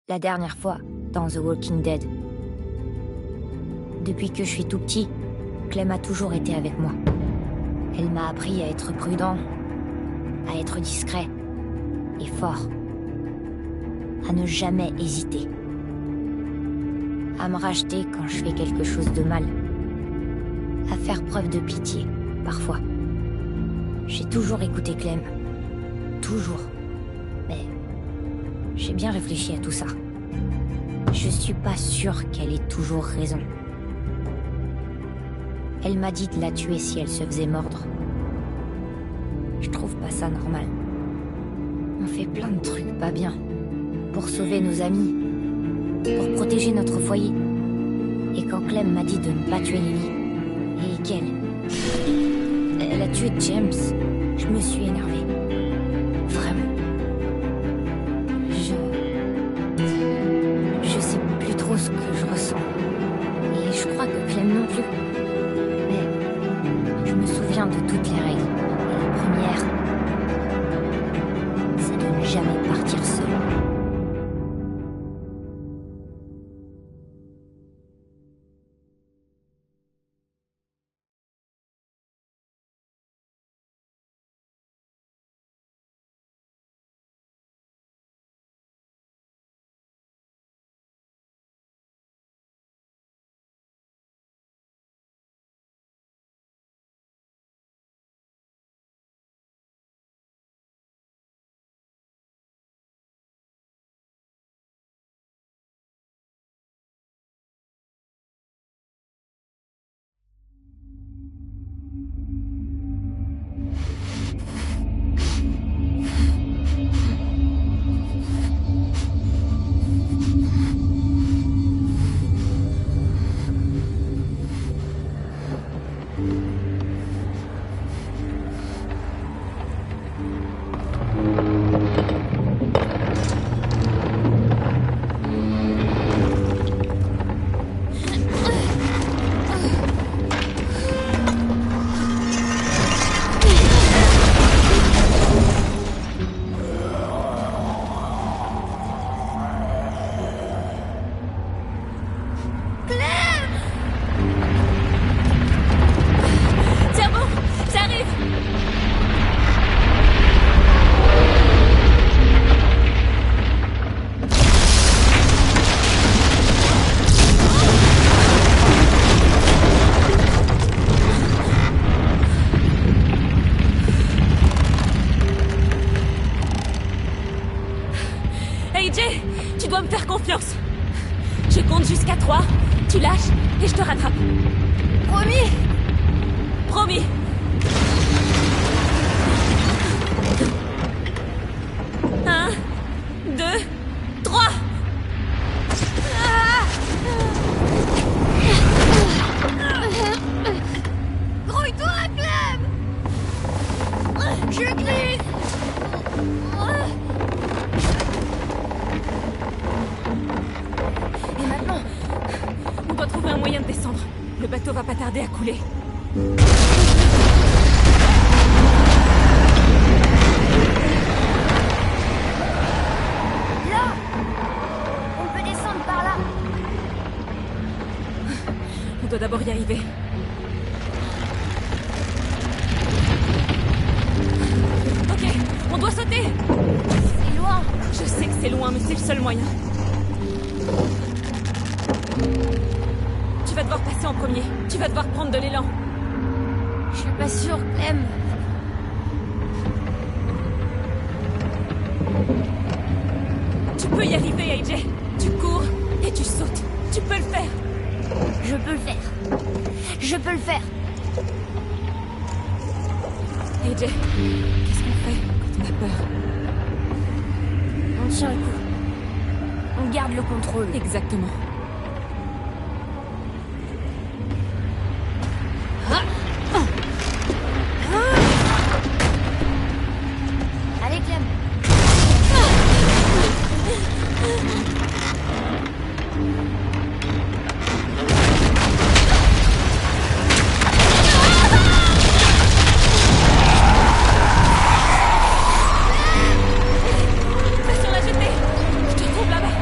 La dernière fois, dans The Walking Dead. Depuis que je suis tout petit, Clem a toujours été avec moi. Elle m'a appris à être prudent, à être discret et fort. À ne jamais hésiter. À me racheter quand je fais quelque chose de mal. À faire preuve de pitié, parfois. J'ai toujours écouté Clem. Toujours. Mais j'ai bien réfléchi à tout ça. Je suis pas sûre qu'elle ait toujours raison. Elle m'a dit de la tuer si elle se faisait mordre. Je trouve pas ça normal. On fait plein de trucs pas bien. Pour sauver nos amis. Pour protéger notre foyer. Et quand Clem m'a dit de ne pas tuer Lily, et qu'elle a tué James, je me suis énervée. Vraiment. Je sais plus trop ce que je ressens. Et je crois que Clem non plus. Mais je me souviens de toutes les règles. Et la première, c'est de ne jamais partir seul. Tu dois me faire confiance. Je compte jusqu'à 3, tu lâches et je te rattrape. Promis! Promis. 1, 2, 3. Grouille-toi, Clem! Je glisse! Et maintenant, on doit trouver un moyen de descendre. Le bateau va pas tarder à couler. Là! On peut descendre par là. On doit d'abord y arriver. Ok, on doit sauter. C'est loin. Je sais que c'est loin, mais c'est le seul moyen. Tu vas devoir passer en premier. Tu vas devoir prendre de l'élan. Je suis pas sûre, Clem. Tu peux y arriver, AJ. Tu cours et tu sautes. Tu peux le faire. Je peux le faire. Je peux le faire. AJ, qu'est-ce qu'on fait quand on a peur? On tient le coup. On garde le contrôle. Exactement. Allez, Clem. Va sur la jetée. Je te retrouve là-bas.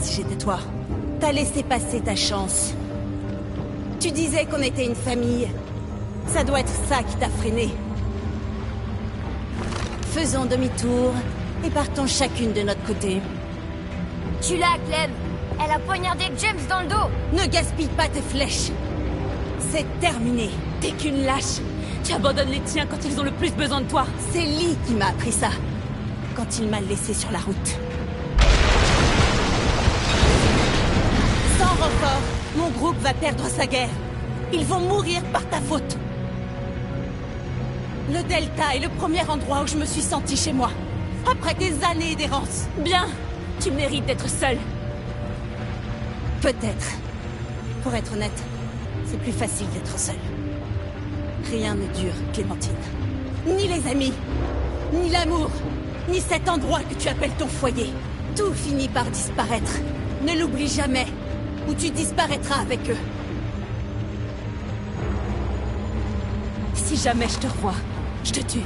si j'étais toi. T'as laissé passer ta chance. Tu disais qu'on était une famille. Ça doit être ça qui t'a freiné. Faisons demi-tour et partons chacune de notre côté. Tu l'as, Clem. Elle a poignardé James dans le dos. Ne gaspille pas tes flèches. C'est terminé. T'es qu'une lâche. Tu abandonnes les tiens quand ils ont le plus besoin de toi. C'est Lee qui m'a appris ça. Quand il m'a laissé sur la route. Sans renfort, mon groupe va perdre sa guerre. Ils vont mourir par ta faute. Le Delta est le premier endroit où je me suis sentie chez moi. Après des années d'errance. Bien. Tu mérites d'être seule. Peut-être. Pour être honnête, c'est plus facile d'être seule. Rien ne dure, Clémentine. Ni les amis, ni l'amour, ni cet endroit que tu appelles ton foyer. Tout finit par disparaître. Ne l'oublie jamais, ou tu disparaîtras avec eux. Si jamais je te revois, je te tue.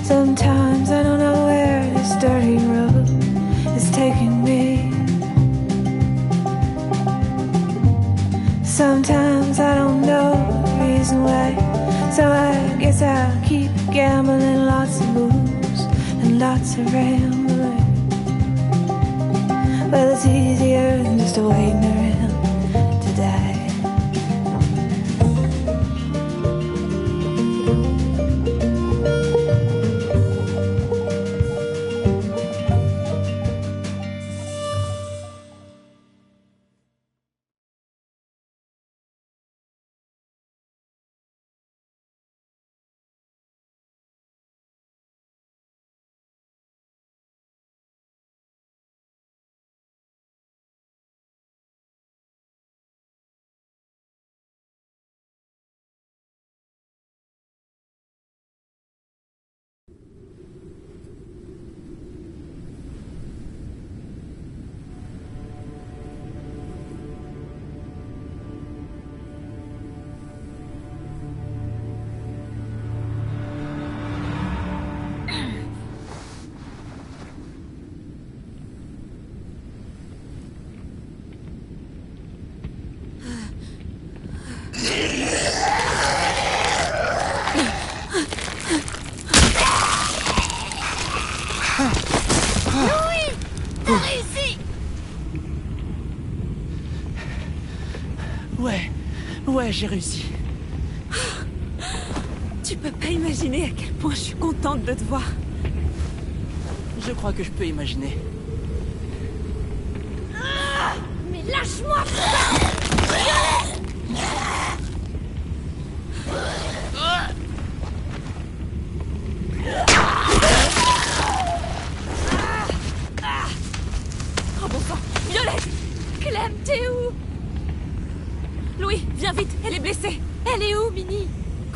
Sometimes I don't know where this dirty road is taking me. Sometimes I don't know the reason why. So I guess I'll keep gambling, lots of moves and lots of rambling. Well, it's easier than just waiting around to die. Ouais, j'ai réussi. Tu peux pas imaginer à quel point je suis contente de te voir. Je crois que je peux imaginer. Mais lâche-moi, Oh bon sang, Violette! Clem, t'es où? Louis, viens vite, elle est blessée. Elle est où, Minnie?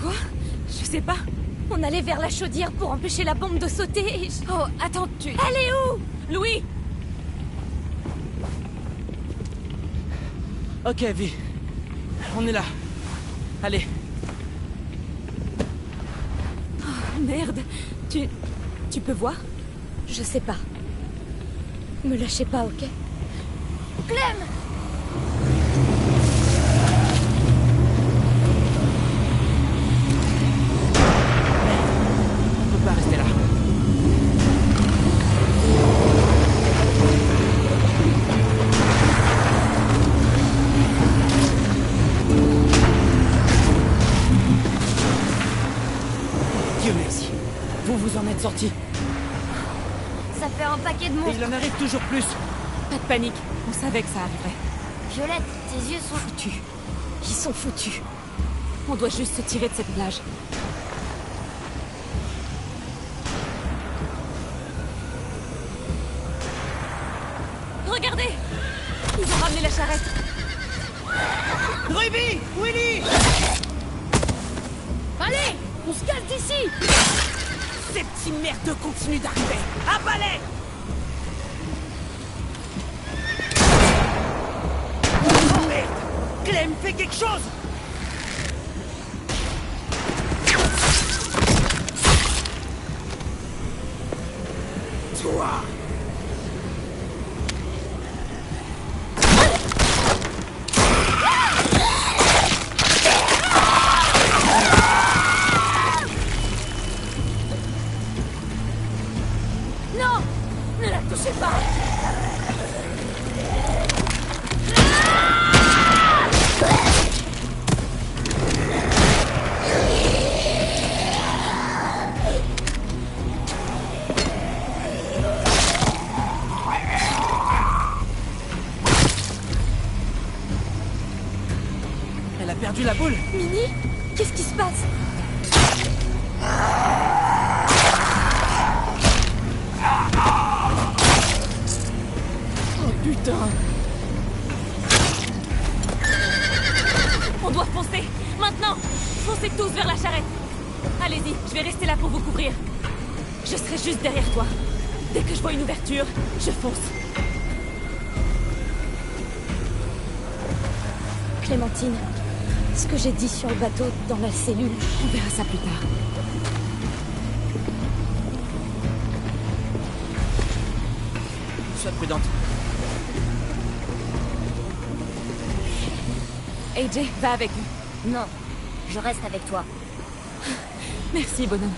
Quoi? Je sais pas. On allait vers la chaudière pour empêcher la bombe de sauter et Oh, attends, Elle est où? Louis! Ok, Vi. On est là. Allez. Oh, merde. Tu peux voir? Je sais pas. Me lâchez pas, ok? Clem! On peut pas rester là. Dieu merci. Vous vous en êtes sortis. Ça a un paquet de Et monstres. il en arrive toujours plus. Pas de panique, on savait que ça arriverait. Violette, tes yeux sont... Foutus. Ils sont foutus. On doit juste se tirer de cette plage. Regardez! Ils ont ramené la charrette. Ruby! Willy! Allez, on se casse d'ici. Ces petits merdeux continuent d'arriver! À balai! Oh merde! Clem, fais quelque chose! Toi! Non! Ne la touchez pas! Elle a perdu la boule! Minnie? Qu'est-ce qui se passe? Oh putain! On doit foncer! Maintenant! Foncez tous vers la charrette! Allez-y, je vais rester là pour vous couvrir. Je serai juste derrière toi. Dès que je vois une ouverture, je fonce. Clémentine, ce que j'ai dit sur le bateau, dans la cellule, On verra ça plus tard. Sois prudente. AJ, va avec nous. Non, je reste avec toi. Merci, bonhomme.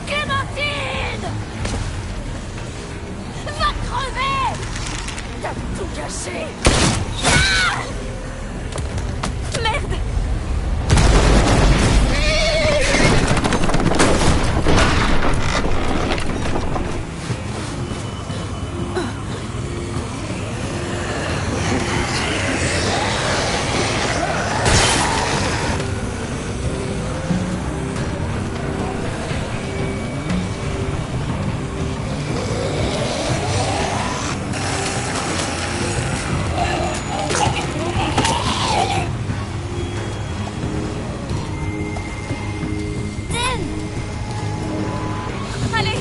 Clémentine! Va crever! T'as tout gâché! Merde! Allez!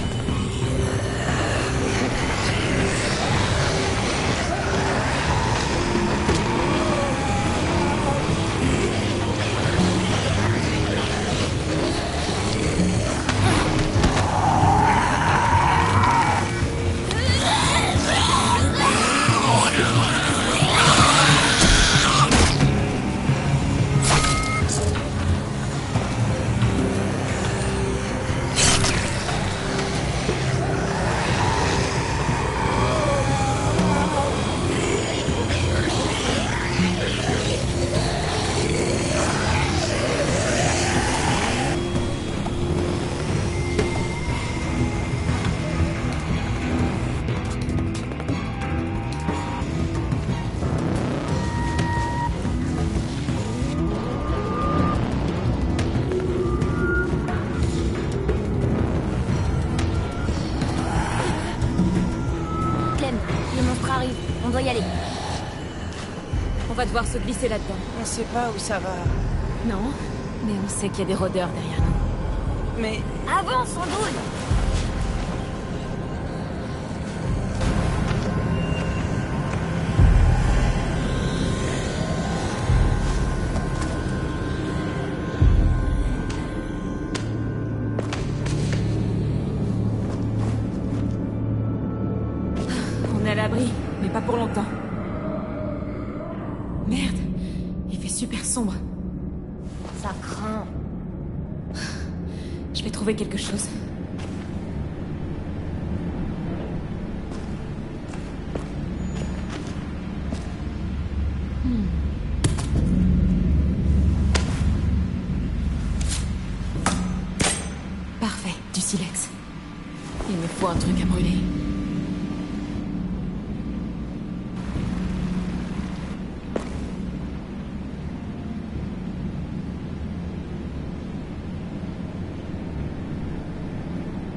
Clem, les monstres arrivent. On doit y aller. On va devoir se glisser là-dedans. On sait pas où ça va. Non, mais on sait qu'il y a des rôdeurs derrière nous. Mais Avance, Andouille! pas pour longtemps. Merde, il fait super sombre. Ça craint. Je vais trouver quelque chose. Parfait, du silex. Il me faut un truc à brûler.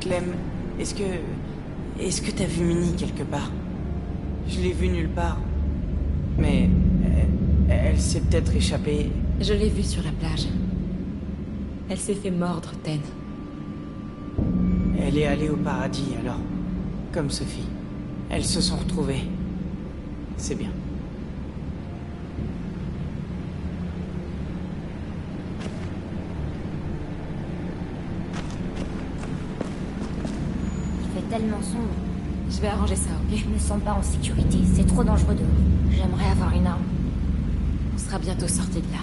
Clem, est-ce que t'as vu Minnie quelque part? Je l'ai vue nulle part. Mais elle s'est peut-être échappée. Je l'ai vue sur la plage. Elle s'est fait mordre, Ten. Elle est allée au paradis alors, comme Sophie. Elles se sont retrouvées. C'est bien. Il fait tellement sombre. Je vais arranger ça, ok? Je me sens pas en sécurité. C'est trop dangereux dehors. J'aimerais avoir une arme. On sera bientôt sortis de là.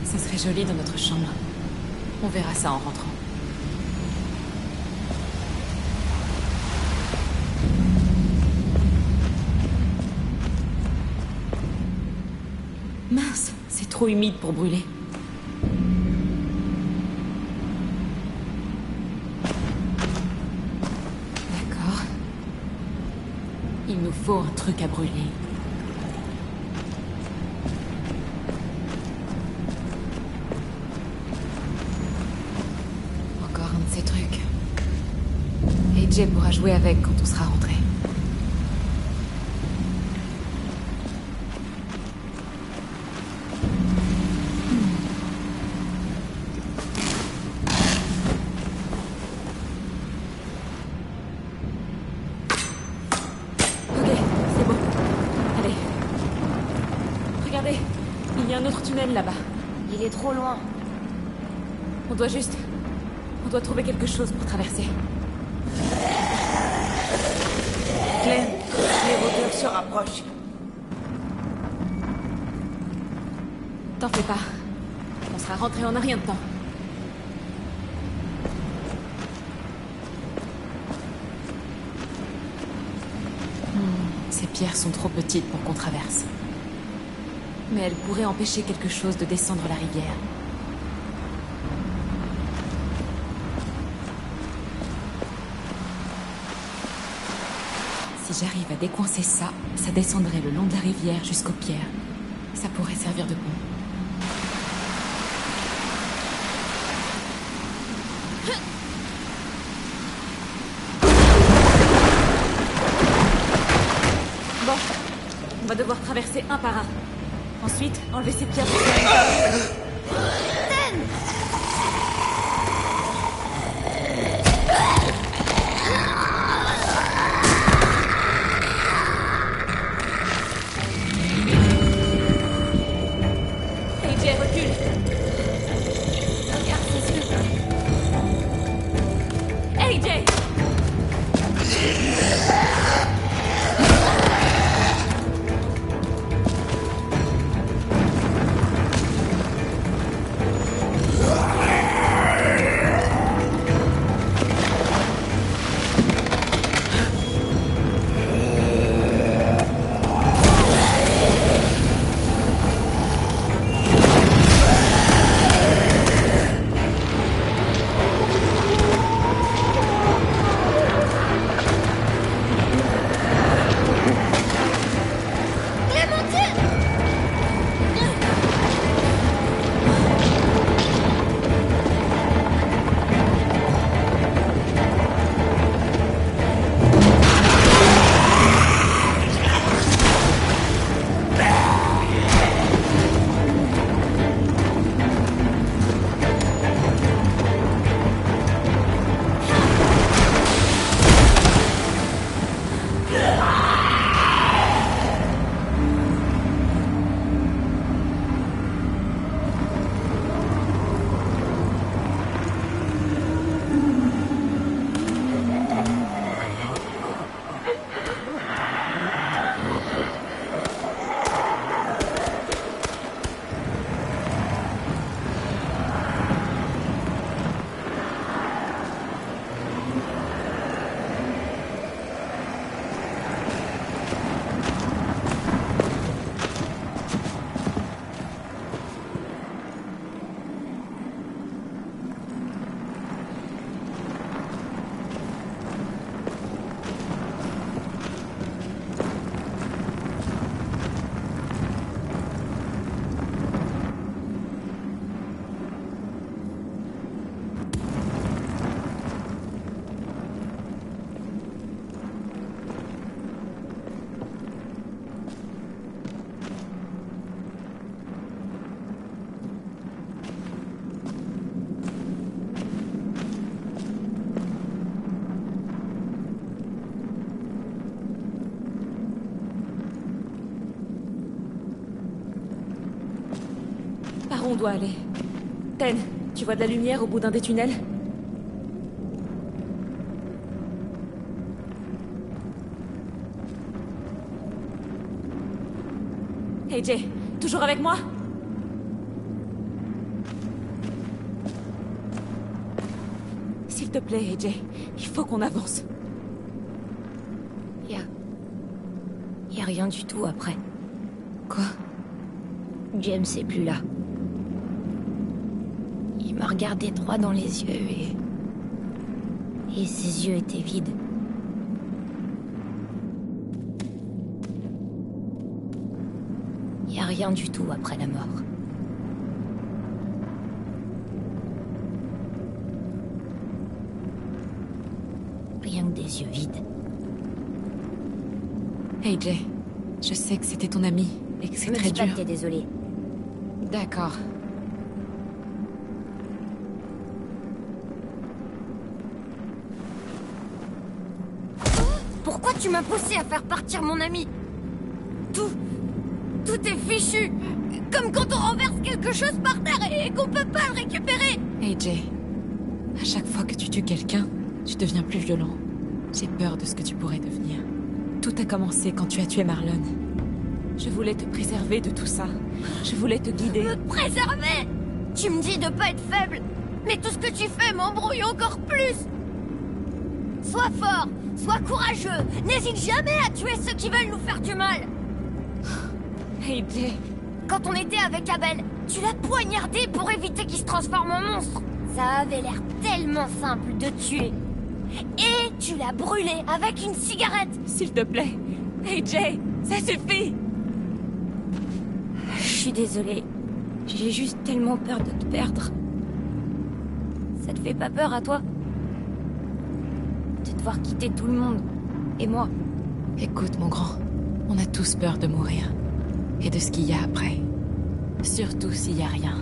Ça serait joli dans notre chambre. On verra ça en rentrant. Mince, c'est trop humide pour brûler. D'accord. Il nous faut un truc à brûler. Encore un de ces trucs. Et Jay pourra jouer avec quand on sera rentré. Ok, c'est bon. Allez. Regardez, il y a un autre tunnel là-bas. Il est trop loin. On doit trouver quelque chose pour traverser. Clem, les rôdeurs se rapprochent. T'en fais pas. On sera rentré en un rien de temps. Ces pierres sont trop petites pour qu'on traverse. Mais elles pourraient empêcher quelque chose de descendre la rivière. Si j'arrive à décoincer ça, ça descendrait le long de la rivière jusqu'aux pierres. Ça pourrait servir de pont. Bon, on va devoir traverser un par un. Ensuite, enlever ces pierres. AJ, recule. Regarde ses yeux. AJ! Par où on doit aller? Ten, tu vois de la lumière au bout d'un des tunnels? Hey Jay, toujours avec moi? S'il te plaît, AJ, il faut qu'on avance. Y a rien du tout après. Quoi? James est plus là. Il m'a regardé droit dans les yeux et ses yeux étaient vides. Y a rien du tout après la mort. Rien que des yeux vides. Hey Jay, je sais que c'était ton ami et que c'est Me très dis pas dur. que t'es désolé. D'accord. Pourquoi tu m'as poussé à faire partir mon ami? Tout est fichu. Comme quand on renverse quelque chose par terre et qu'on peut pas le récupérer. Hey Jay, à chaque fois que tu tues quelqu'un, tu deviens plus violent. J'ai peur de ce que tu pourrais devenir. Tout a commencé quand tu as tué Marlon. Je voulais te préserver de tout ça. Je voulais te guider. Me préserver? Tu me dis de pas être faible, mais tout ce que tu fais m'embrouille encore plus. Sois fort, sois courageux, n'hésite jamais à tuer ceux qui veulent nous faire du mal. Hey Jay, Quand on était avec Abel, tu l'as poignardé pour éviter qu'il se transforme en monstre. Ça avait l'air tellement simple de tuer. Et tu l'as brûlé avec une cigarette. s'il te plaît. Hey Jay, ça suffit. Je suis désolée. J'ai juste tellement peur de te perdre. Ça te fait pas peur à toi? De devoir quitter tout le monde. Et moi? Écoute mon grand, on a tous peur de mourir. Et de ce qu'il y a après. Surtout s'il y a rien.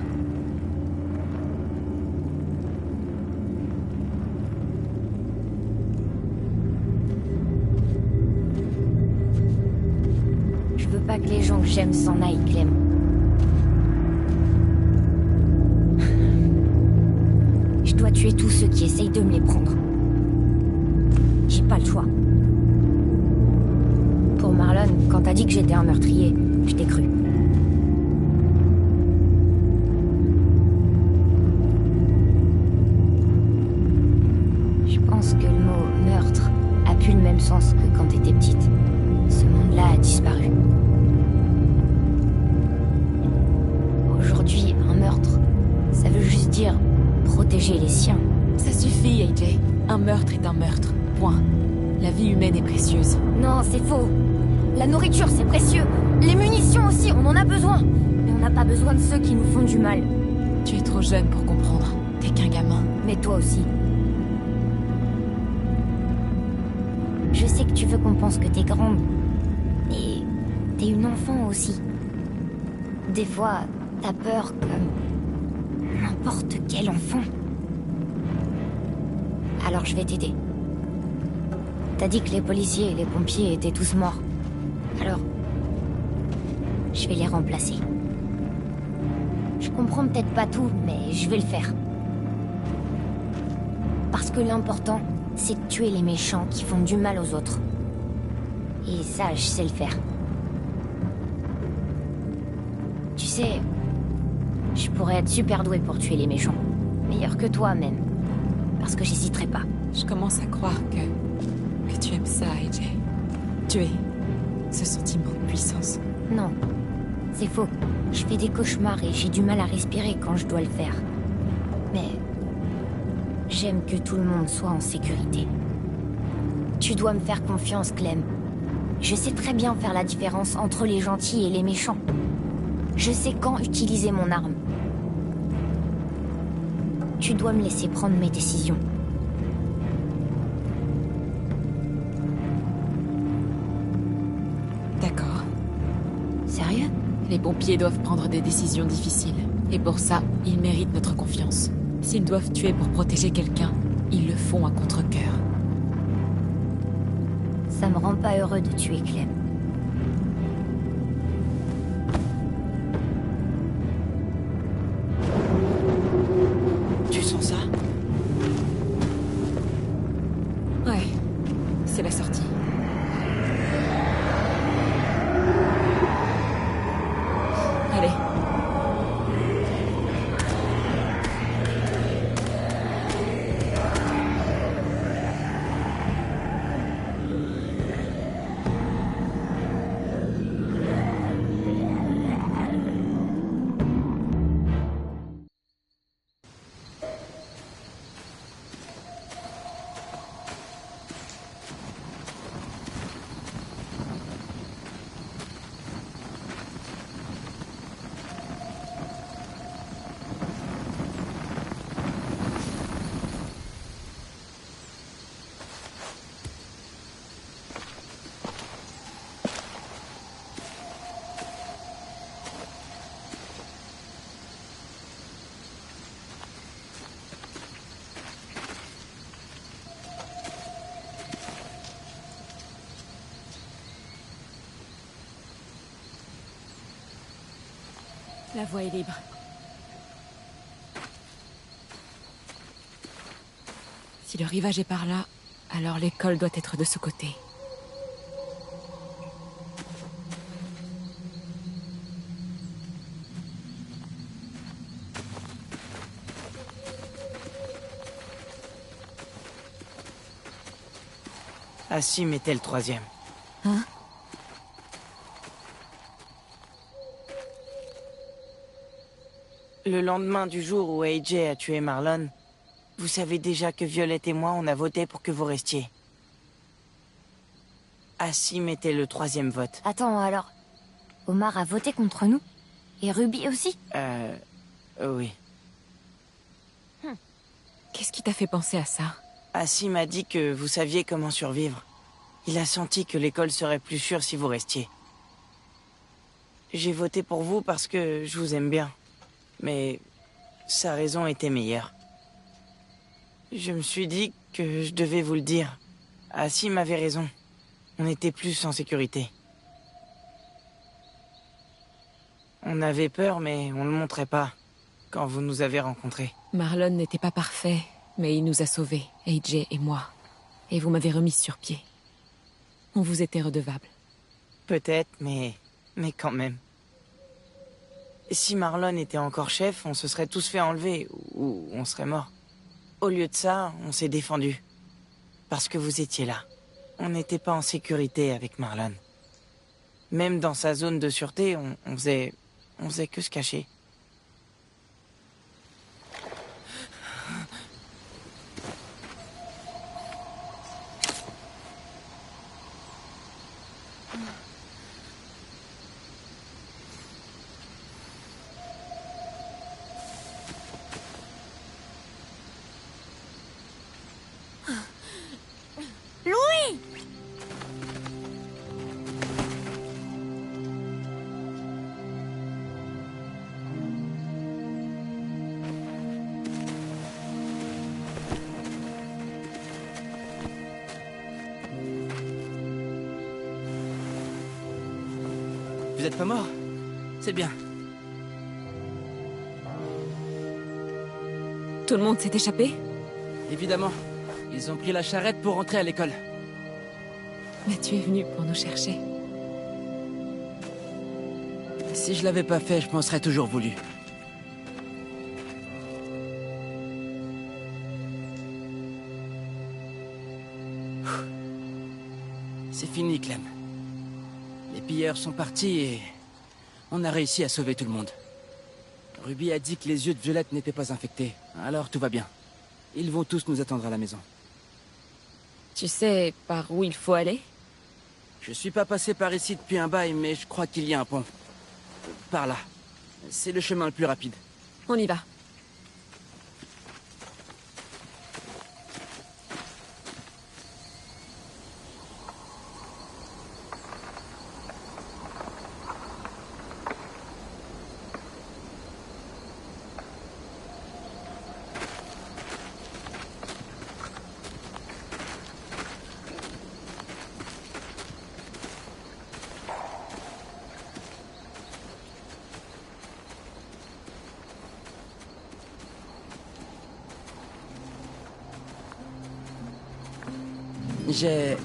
Je veux pas que les gens que j'aime s'en aillent, Clem. Je dois tuer tous ceux qui essayent de me les prendre. J'ai pas le choix. Pour Marlon, quand t'as dit que j'étais un meurtrier, je t'ai cru. Je pense que le mot meurtre a plus le même sens que quand t'étais petite. Ce monde-là a disparu. Aujourd'hui, un meurtre, ça veut juste dire protéger les siens. Ça suffit, AJ. Un meurtre est un meurtre. Point. La vie humaine est précieuse. Non, c'est faux. La nourriture, c'est précieux. Les munitions aussi, on en a besoin. Mais on n'a pas besoin de ceux qui nous font du mal. Tu es trop jeune pour comprendre. T'es qu'un gamin. Mais toi aussi. Je sais que tu veux qu'on pense que t'es grande. Mais t'es une enfant aussi. Des fois, t'as peur comme n'importe quel enfant. Alors je vais t'aider. T'as dit que les policiers et les pompiers étaient tous morts. Alors, je vais les remplacer. Je comprends peut-être pas tout, mais je vais le faire. Parce que l'important, c'est de tuer les méchants qui font du mal aux autres. Et ça, je sais le faire. Tu sais, je pourrais être super douée pour tuer les méchants. Meilleur que toi, même. Parce que j'hésiterai pas. Je commence à croire que tu aimes ça, AJ. Tuer. Ce sentiment de puissance. Non, c'est faux. Je fais des cauchemars et j'ai du mal à respirer quand je dois le faire. Mais j'aime que tout le monde soit en sécurité. Tu dois me faire confiance, Clem. Je sais très bien faire la différence entre les gentils et les méchants. Je sais quand utiliser mon arme. Tu dois me laisser prendre mes décisions. D'accord. Sérieux? Les pompiers doivent prendre des décisions difficiles. Et pour ça, ils méritent notre confiance. S'ils doivent tuer pour protéger quelqu'un, ils le font à contre-cœur. Ça me rend pas heureux de tuer Clem. La voie est libre. Si le rivage est par là, alors l'école doit être de ce côté. Aasim était le troisième. Hein? Le lendemain du jour où AJ a tué Marlon, vous savez déjà que Violette et moi, on a voté pour que vous restiez. Aasim était le troisième vote. Attends, alors... Omar a voté contre nous? Et Ruby aussi? Oui. Qu'est-ce qui t'a fait penser à ça? Aasim a dit que vous saviez comment survivre. Il a senti que l'école serait plus sûre si vous restiez. J'ai voté pour vous parce que je vous aime bien. Mais sa raison était meilleure. Je me suis dit que je devais vous le dire. Aasim avait raison. On était plus en sécurité. On avait peur, mais on le montrait pas quand vous nous avez rencontrés. Marlon n'était pas parfait, mais il nous a sauvés, AJ et moi. Et vous m'avez remis sur pied. On vous était redevable. Peut-être, mais quand même. Si Marlon était encore chef, on se serait tous fait enlever, ou on serait morts. Au lieu de ça, on s'est défendu. Parce que vous étiez là. On n'était pas en sécurité avec Marlon. Même dans sa zone de sûreté, on faisait que se cacher. Vous êtes pas mort? C'est bien. Tout le monde s'est échappé? Évidemment. Ils ont pris la charrette pour rentrer à l'école. Mais tu es venu pour nous chercher. Si je l'avais pas fait, je m'en serais toujours voulu. C'est fini, Clem. Les pilleurs sont partis et... on a réussi à sauver tout le monde. Ruby a dit que les yeux de Violette n'étaient pas infectés, alors tout va bien. Ils vont tous nous attendre à la maison. Tu sais par où il faut aller? Je suis pas passé par ici depuis un bail, mais je crois qu'il y a un pont. Par là. C'est le chemin le plus rapide. On y va. J'ai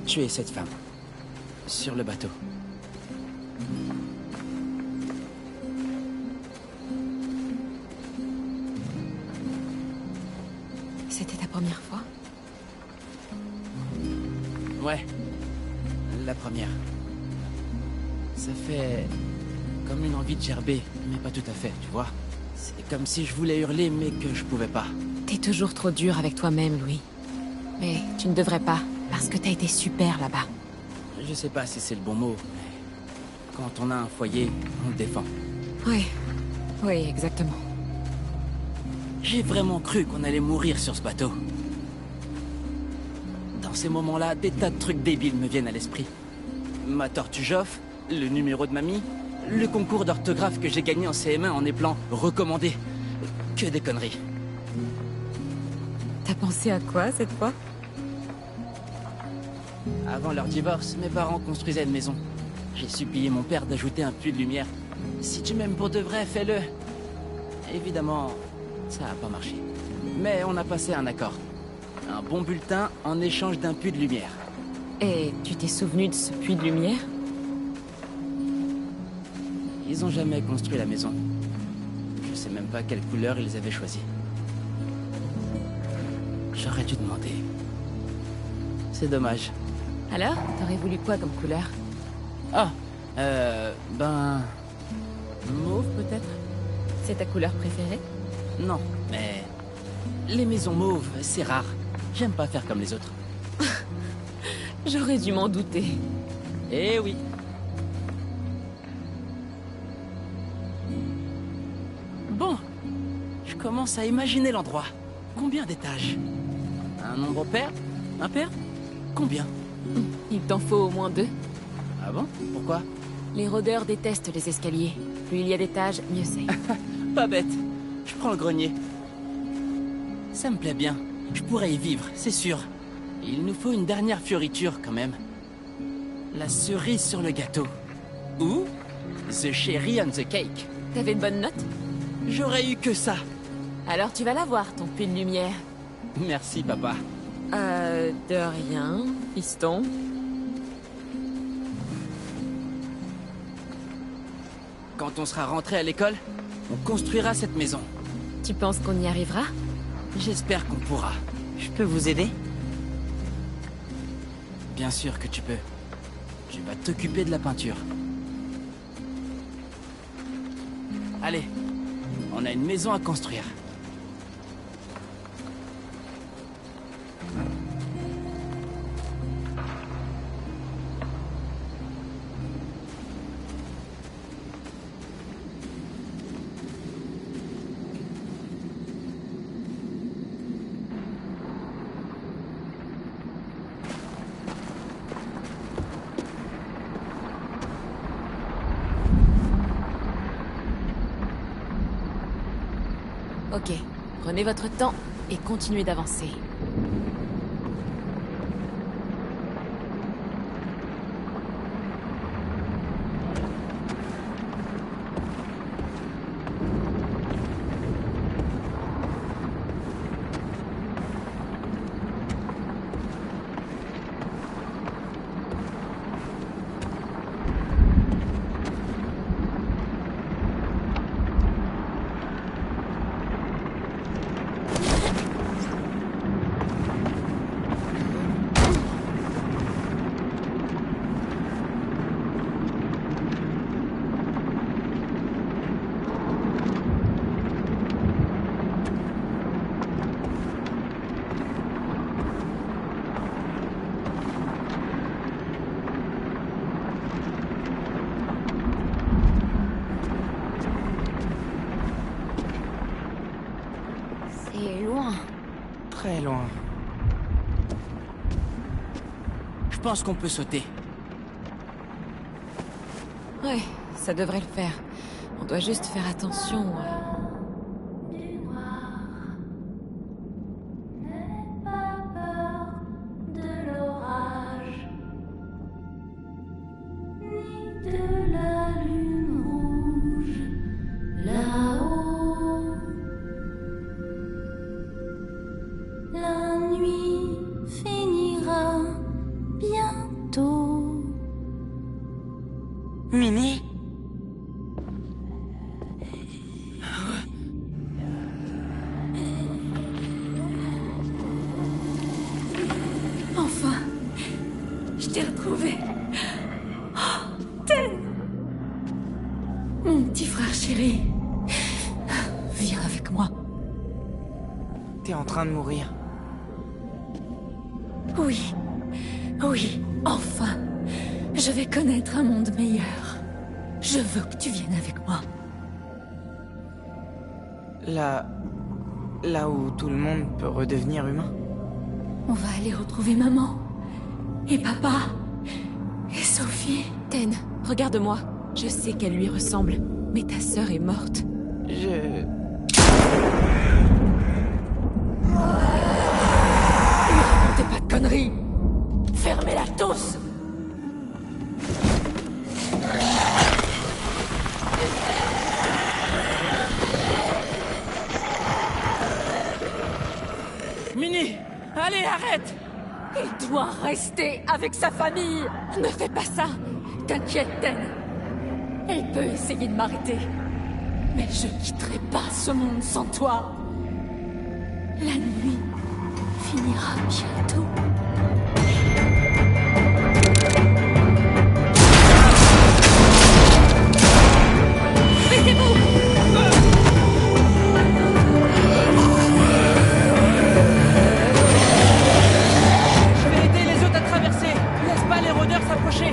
tué cette femme. Sur le bateau. C'était ta première fois? Ouais. La première. Ça fait... comme une envie de gerber, mais pas tout à fait, tu vois. C'est comme si je voulais hurler, mais que je pouvais pas. T'es toujours trop dur avec toi-même, Louis. Mais tu ne devrais pas, parce que t'as été super là-bas. Je sais pas si c'est le bon mot, mais... quand on a un foyer, on le défend. Oui, oui, exactement. J'ai vraiment cru qu'on allait mourir sur ce bateau. Dans ces moments-là, des tas de trucs débiles me viennent à l'esprit. Ma tortue Joff, le numéro de mamie, le concours d'orthographe que j'ai gagné en CM1 en épelant « recommandé ». Que des conneries. T'as pensé à quoi cette fois? Avant leur divorce, mes parents construisaient une maison. J'ai supplié mon père d'ajouter un puits de lumière. Si tu m'aimes pour de vrai, fais-le. Évidemment, ça a pas marché. Mais on a passé un accord. Un bon bulletin en échange d'un puits de lumière. Et tu t'es souvenu de ce puits de lumière? Ils ont jamais construit la maison. Je sais même pas quelle couleur ils avaient choisi. J'aurais dû demander. C'est dommage. Alors, t'aurais voulu quoi comme couleur? Ah, ben... Mauve peut-être? C'est ta couleur préférée? Non, mais... Les maisons mauves, c'est rare. J'aime pas faire comme les autres. J'aurais dû m'en douter. Eh oui. Bon, je commence à imaginer l'endroit. Combien d'étages? Un nombre pair? Impair? Combien? Il t'en faut au moins 2. Ah bon? Pourquoi? Les rôdeurs détestent les escaliers. Plus il y a d'étages, mieux c'est. Pas bête. Je prends le grenier. Ça me plaît bien. Je pourrais y vivre, c'est sûr. Il nous faut une dernière fioriture, quand même. La cerise sur le gâteau. Ou the cherry on the cake. T'avais de bonnes notes? J'aurais eu que ça. Alors tu vas l'avoir, ton puits de lumière. Merci, papa. De rien, fiston. Quand on sera rentré à l'école, on construira cette maison. Tu penses qu'on y arrivera? J'espère qu'on pourra. Je peux vous aider? Bien sûr que tu peux. Tu vas t'occuper de la peinture. Allez, on a une maison à construire. Ok, prenez votre temps et continuez d'avancer. C'est loin. Très loin. Je pense qu'on peut sauter. Ouais, ça devrait le faire. On doit juste faire attention. La nuit finira bientôt. Minnie? Enfin, je t'ai retrouvé. Oh, Ten! Mon petit frère chéri. Viens avec moi. T'es en train de mourir. Oui, oui, enfin. Je vais connaître un monde meilleur. Je veux que tu viennes avec moi. Là où tout le monde peut redevenir humain. On va aller retrouver maman. Et papa. Et Sophie. Ten, regarde-moi. Je sais qu'elle lui ressemble, mais ta sœur est morte. Racontez pas de conneries. Fermez-la tous. arrête! Il doit rester avec sa famille. Ne fais pas ça. T'inquiète, Ten. Elle peut essayer de m'arrêter. Mais je quitterai pas ce monde sans toi. La nuit finira bientôt. Mettez-vous! Je vais aider les autres à traverser. Laisse pas les rôdeurs s'approcher.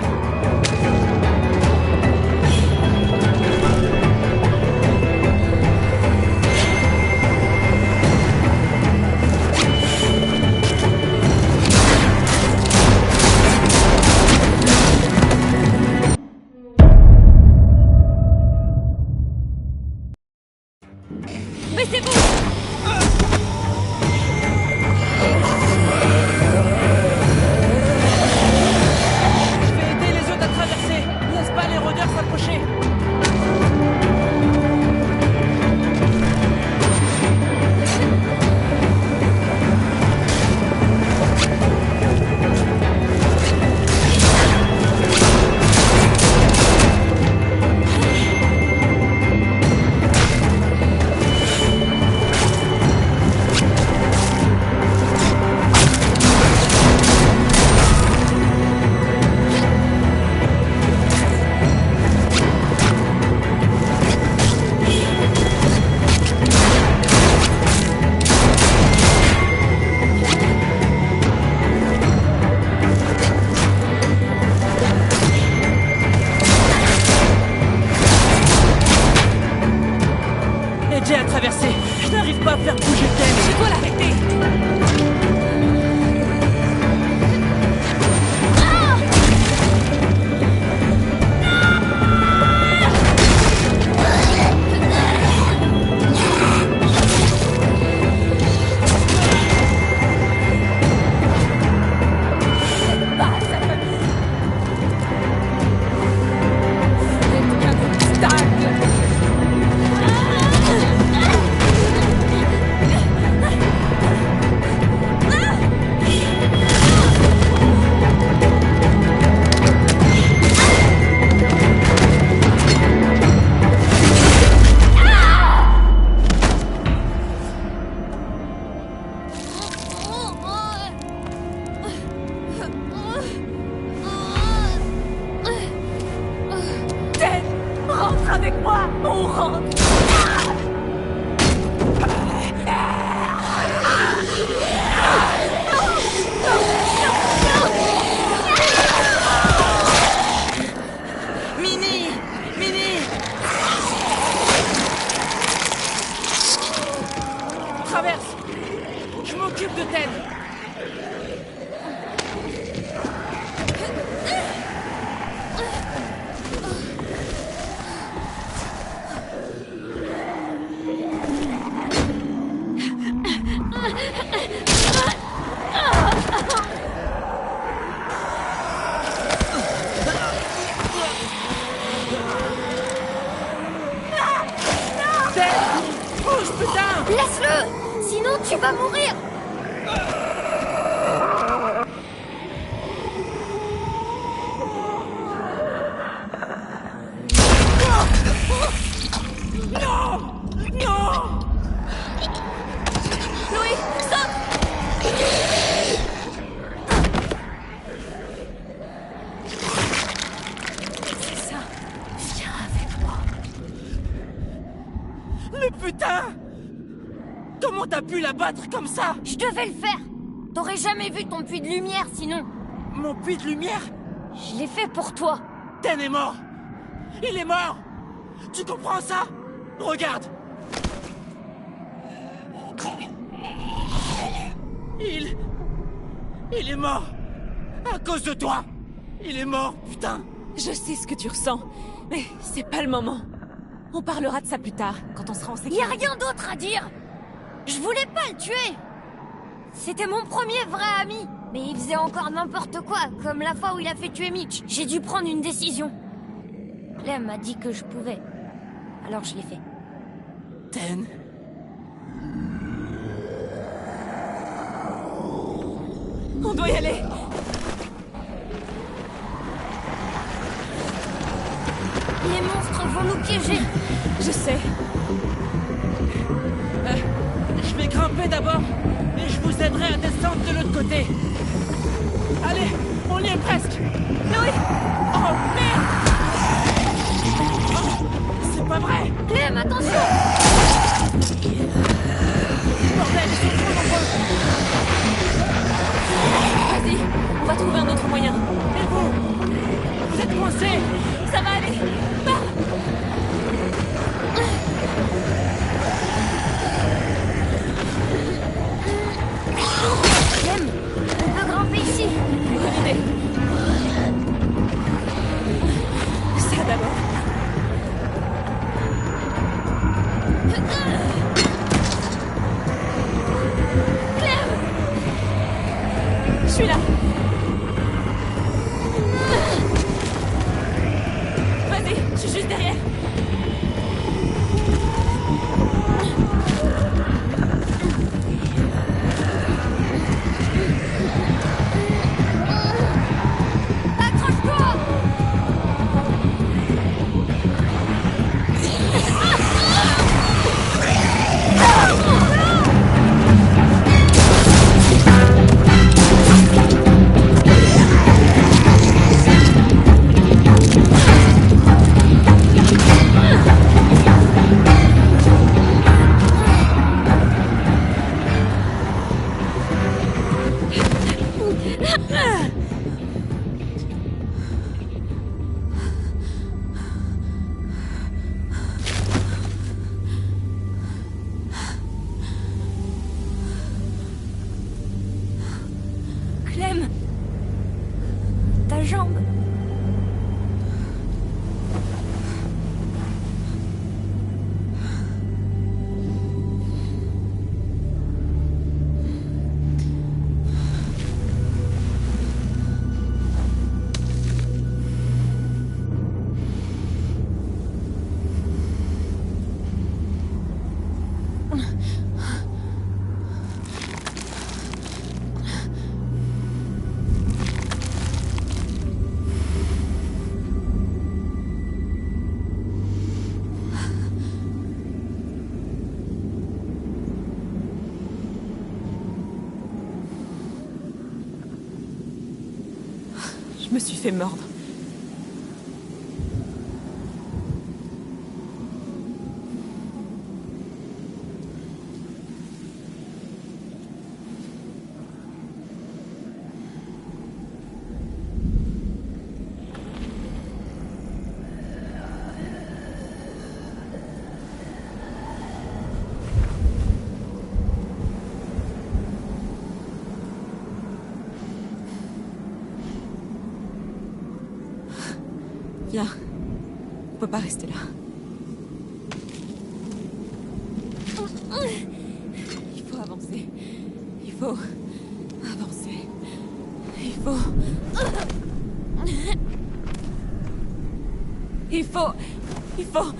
Je vais aider les autres à traverser. Laisse pas les rôdeurs s'approcher. Aidez à traverser. Je n'arrive pas à faire bouger Ten. Je dois l'arrêter. Pas à sa famille. Vous n'êtes qu'un obstacle. Ten, rentre avec moi. On rentre. Minnie! Minnie! Traverse. Je m'occupe de Ten. Ten! Bouge, putain! Laisse-le! Sinon tu vas mourir! Non! Non! Louis, stop! C'est ça. Viens avec moi. Mais putain! Comment t'as pu la battre comme ça? Je devais le faire! T'aurais jamais vu ton puits de lumière sinon! Mon puits de lumière? Je l'ai fait pour toi! Ten est mort! Il est mort! Tu comprends ça? Regarde! Il est mort! À cause de toi! Il est mort, putain! Je sais ce que tu ressens, mais c'est pas le moment. On parlera de ça plus tard, quand on sera en Y a sécurité. rien d'autre à dire! Je voulais pas le tuer! C'était mon premier vrai ami! Mais il faisait encore n'importe quoi, comme la fois où il a fait tuer Mitch. J'ai dû prendre une décision. Clem m'a dit que je pouvais. Alors je l'ai fait. Ten. On doit y aller. Les monstres vont nous piéger. Je sais. Je vais grimper d'abord, et je vous aiderai à descendre de l'autre côté. Allez, on y est presque. Chloé. Oh merde! Oh, c'est pas vrai! Clem, attention! Bordel, ils sont trop nombreux! Vas-y, on va trouver un autre moyen. Et vous? Vous êtes coincés! Ça va aller. Pars. Clem, on peut grimper ici. Bonne idée. Ça d'abord. Clem! Je suis là. Vas-y, je suis juste derrière. Accroche-toi! Clem! Ta jambe! Je me suis fait mordre. Viens. On peut pas rester là. Il faut avancer. Il faut avancer. Il faut... Il faut...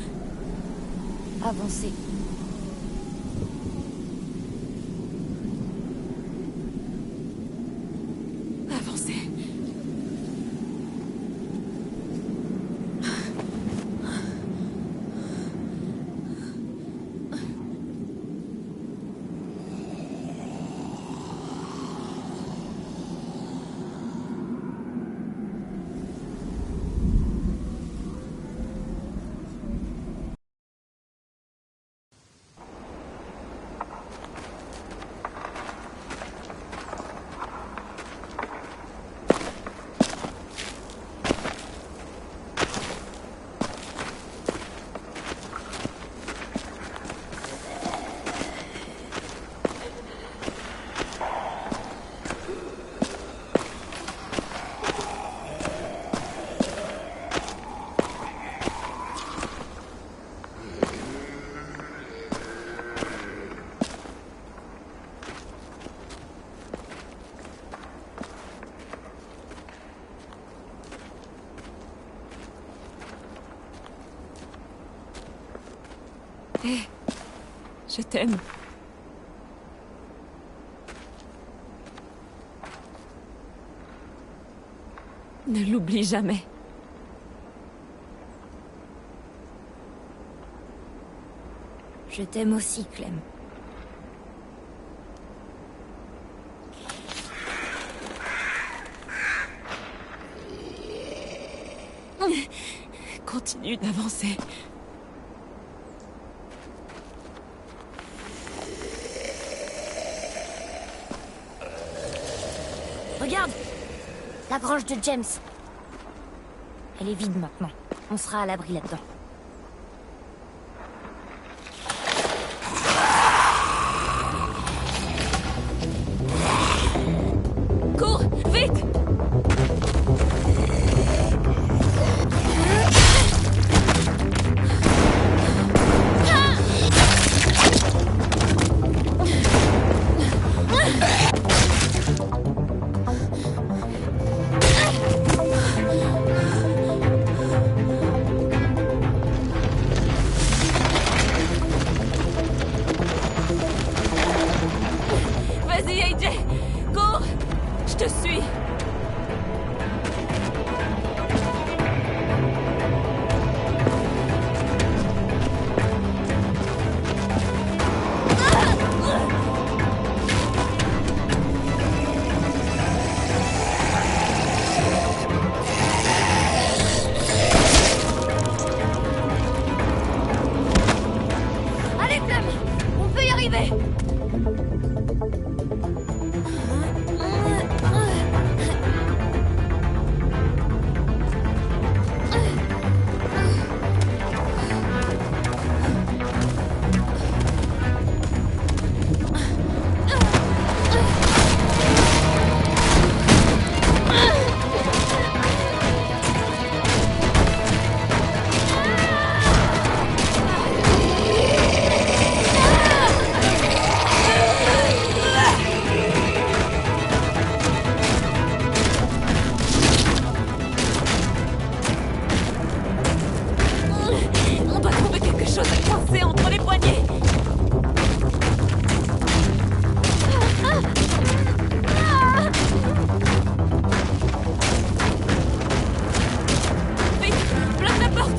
Avancer. Avancer. Hé, je t'aime. Ne l'oublie jamais. Je t'aime aussi, Clem. Continue d'avancer. Regarde! La grange de James. Elle est vide maintenant. On sera à l'abri là-dedans. Cours! Vite! Vas-y, AJ! Cours! Je te suis! Allez, Clem! On peut y arriver! On doit trouver quelque chose à coincer entre les poignets! Vite! Bloque la porte!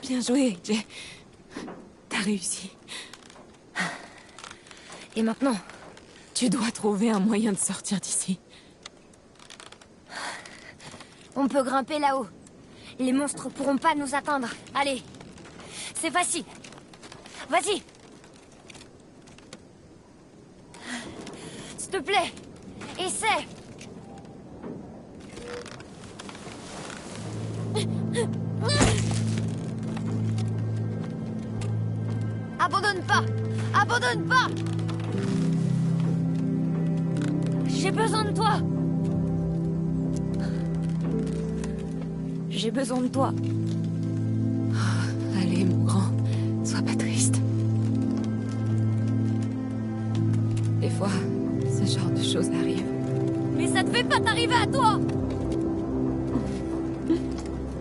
Bien joué, Jay. T'as réussi. Et maintenant? Tu dois trouver un moyen de sortir d'ici. On peut grimper là-haut. Les monstres pourront pas nous atteindre. Allez. C'est facile. Vas-y. S'il te plaît. Essaie. Abandonne pas. Abandonne pas. J'ai besoin de toi. J'ai besoin de toi. Allez, mon grand, sois pas triste. Des fois, ce genre de choses arrive. Mais ça te fait pas t'arriver à toi.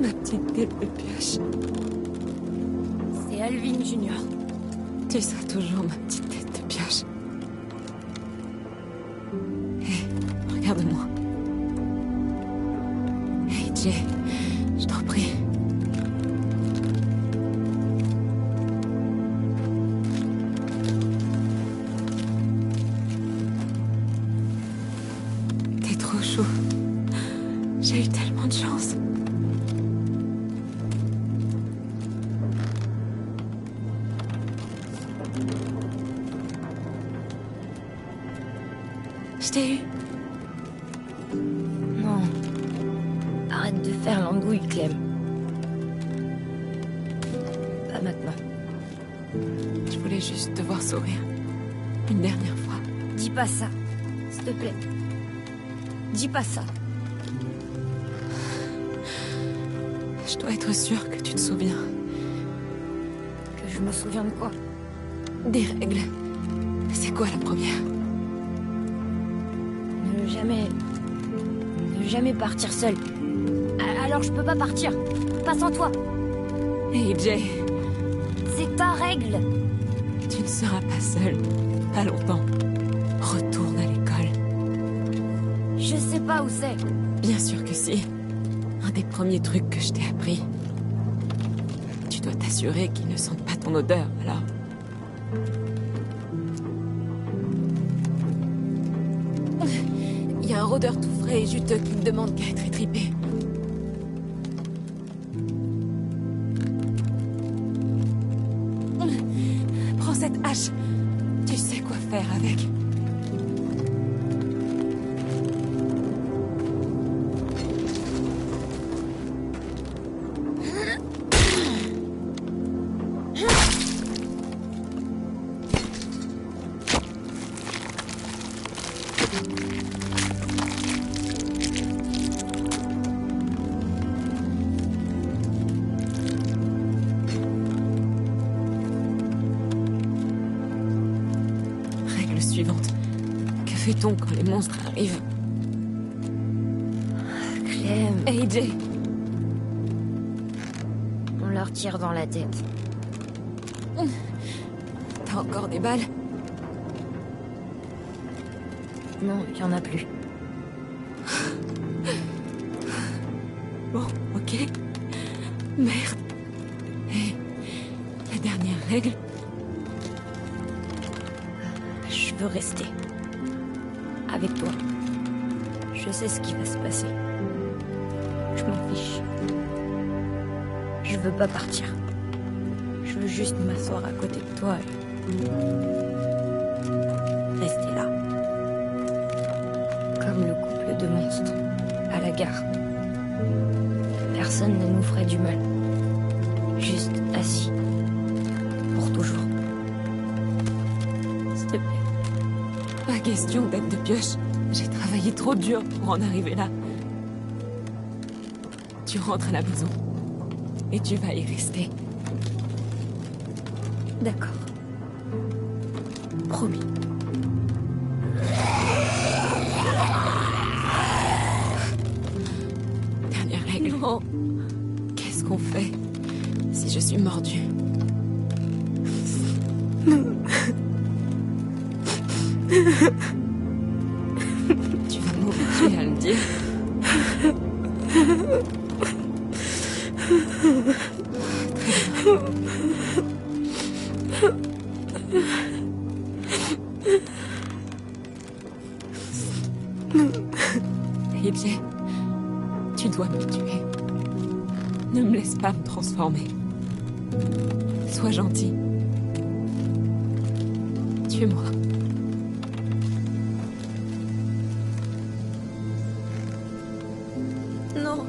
Ma petite tête de pioche. C'est Alvin Junior. Tu seras toujours ma petite tête de pioche. Hé, regarde-moi. Hey, Jay, je t'en prie. T'es trop chaud. J'ai eu tellement de chance. Je t'ai eu. Non. Arrête de faire l'andouille, Clem. Pas maintenant. Je voulais juste te voir sourire. Une dernière fois. Dis pas ça. S'il te plaît. Dis pas ça. Je dois être sûre que tu te souviens. Que je me souviens de quoi? Des règles. C'est quoi la première? Ne jamais partir seul. Alors je peux pas partir. Pas sans toi. Hey Jay, C'est ta règle. tu ne seras pas seule. Pas longtemps. Retourne à l'école. Je sais pas où c'est. Bien sûr que si. Un des premiers trucs que je t'ai appris. Tu dois t'assurer qu'ils ne sentent pas ton odeur, alors. Il y a un rôdeur tout frais et juteux qui ne demande qu'à être étripé. Prends cette hache. Tu sais quoi faire avec. Règle suivante. Que fait-on quand les monstres arrivent? Clem, Hey Jay, on leur tire dans la tête. t'as encore des balles? Non, il y en a plus. Bon, ok. Merde. Hé, la dernière règle. Je veux rester. Avec toi. Je sais ce qui va se passer. Je m'en fiche. Je veux pas partir. Je veux juste m'asseoir à côté de toi et... rester là. Comme le couple de monstres, à la gare. Personne ne nous ferait du mal. Juste assis. Pour toujours. S'il te plaît. Pas question d'être de pioche. J'ai travaillé trop dur pour en arriver là. Tu rentres à la maison. Et tu vas y rester. D'accord. Promis. Dernière règle. Non. Qu'est-ce qu'on fait si je suis mordue? Tu vas m'obliger à le dire. AJ, tu dois me tuer. Ne me laisse pas me transformer. Sois gentil. Tue-moi. Non.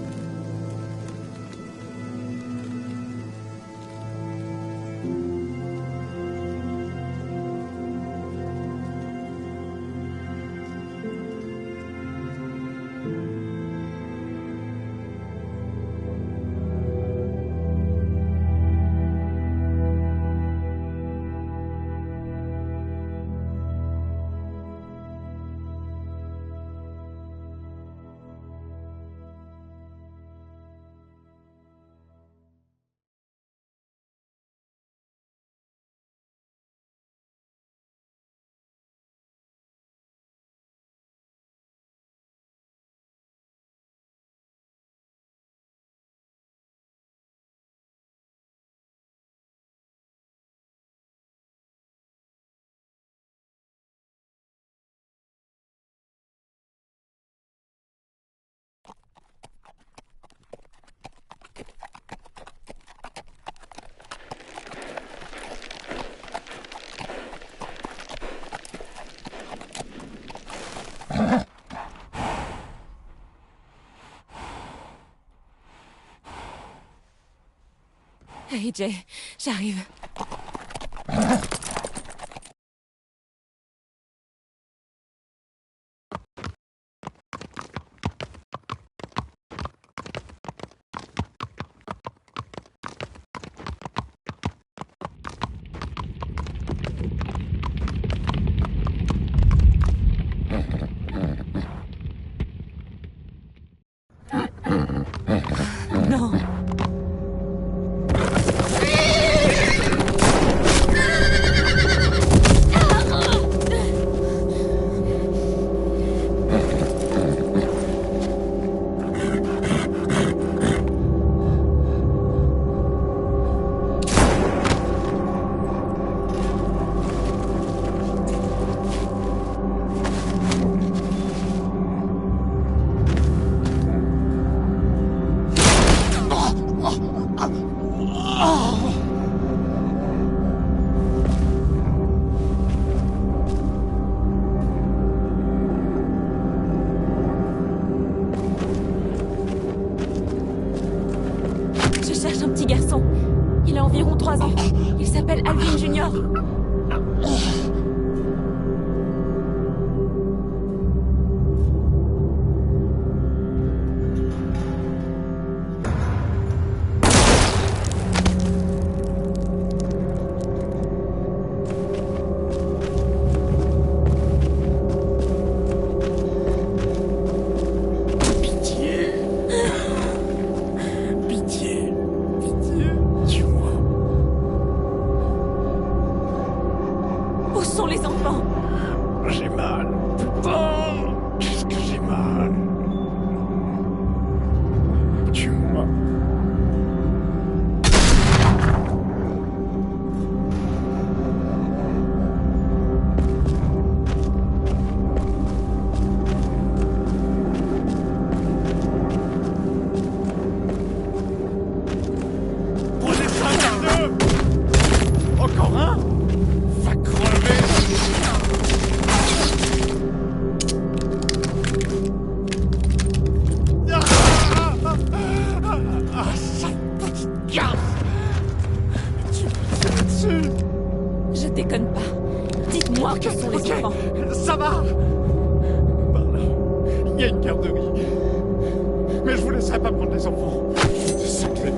AJ, j'arrive. Non. Je cherche un petit garçon. Il a environ 3 ans. Il s'appelle Alvin Junior. Où sont les enfants? J'ai mal. Oh, qu'est-ce que j'ai mal. Tue-moi. Prenez ça, garde-le. Encore un? Va crever. Sale petite garce. Tu me tires dessus. Je déconne pas. Dites-moi où sont les enfants. Ça va. Par là, il y a une garderie. Mais je vous laisserai pas prendre les enfants. Sacré.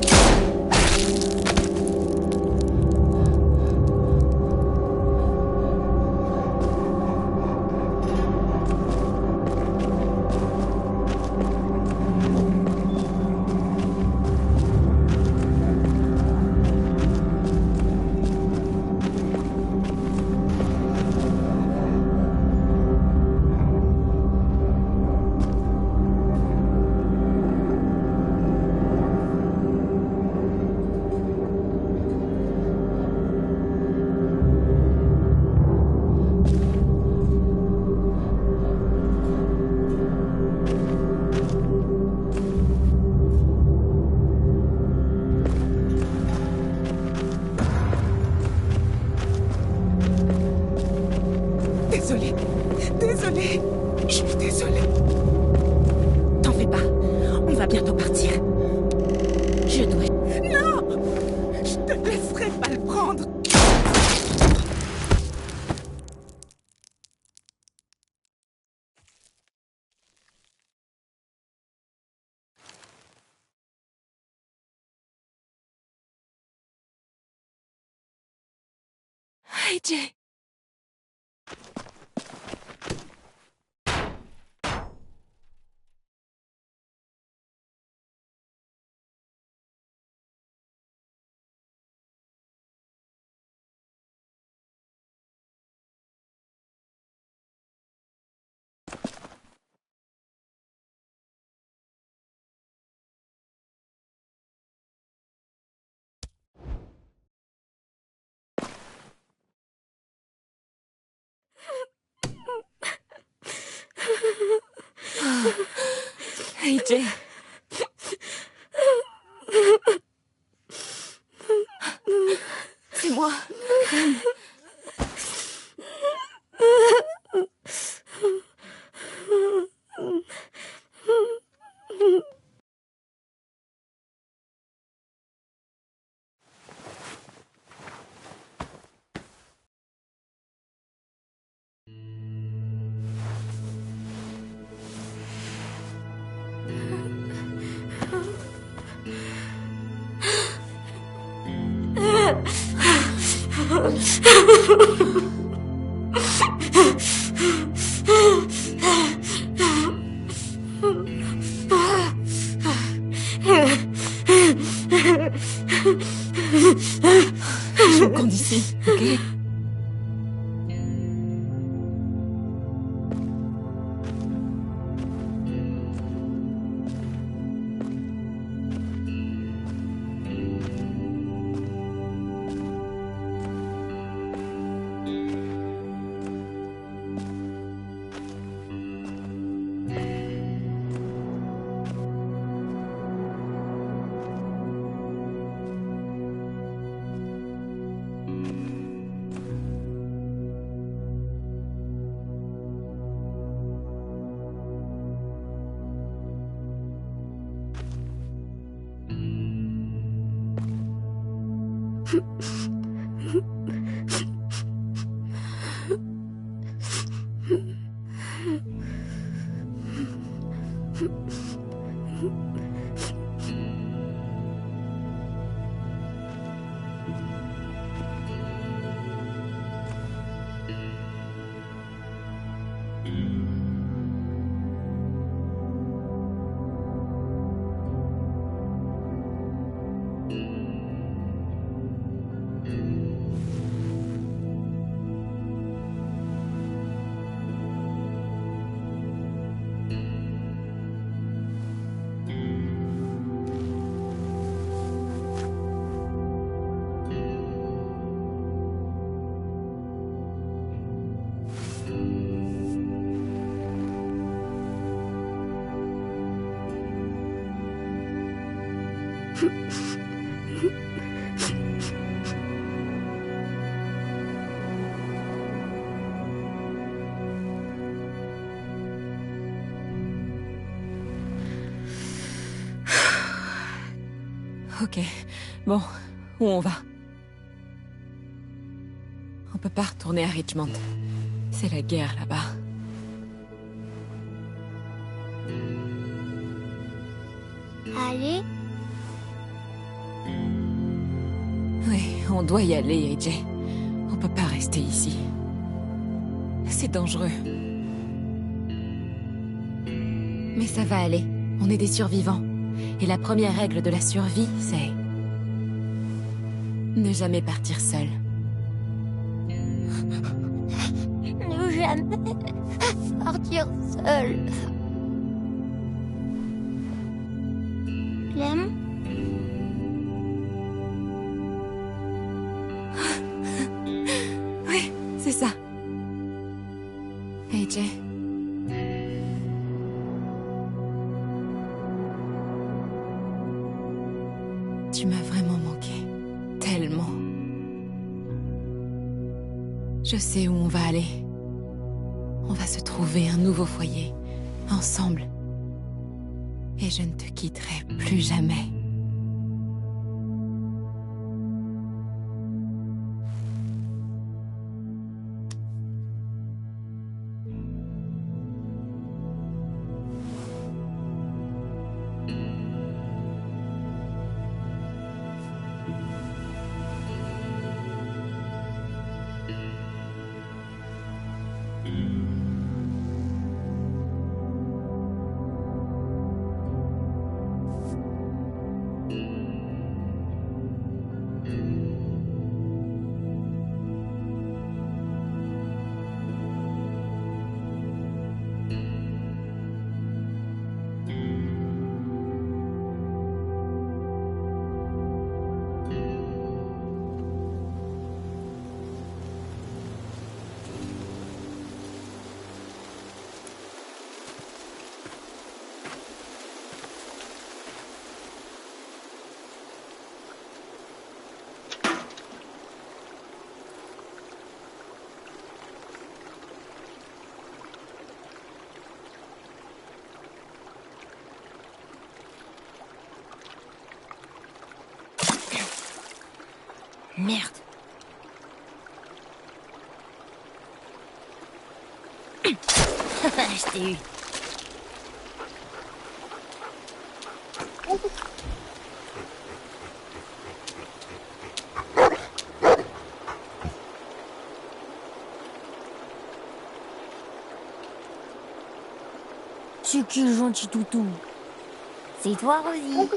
Désolée. Désolée. Je suis désolée. T'en fais pas. On va bientôt partir. Je dois... Non! Je te laisserai pas le prendre. AJ. AJ. C'est moi. Je me compte d'ici, ok? Ok. Bon, où on va? On peut pas retourner à Richmond. C'est la guerre là-bas. Allez. Oui, on doit y aller, AJ. On peut pas rester ici. C'est dangereux. Mais ça va aller. On est des survivants. Et la première règle de la survie, c'est... ne jamais partir seul. Ne jamais partir seul. Clem? Oui, c'est ça. AJ. Tu m'as vraiment manqué. Tellement. Je sais où on va aller. On va se trouver un nouveau foyer, ensemble. Et je ne te quitterai plus jamais. Merde. Je t'ai eu. C'est qui le gentil toutou? C'est toi, Rosie?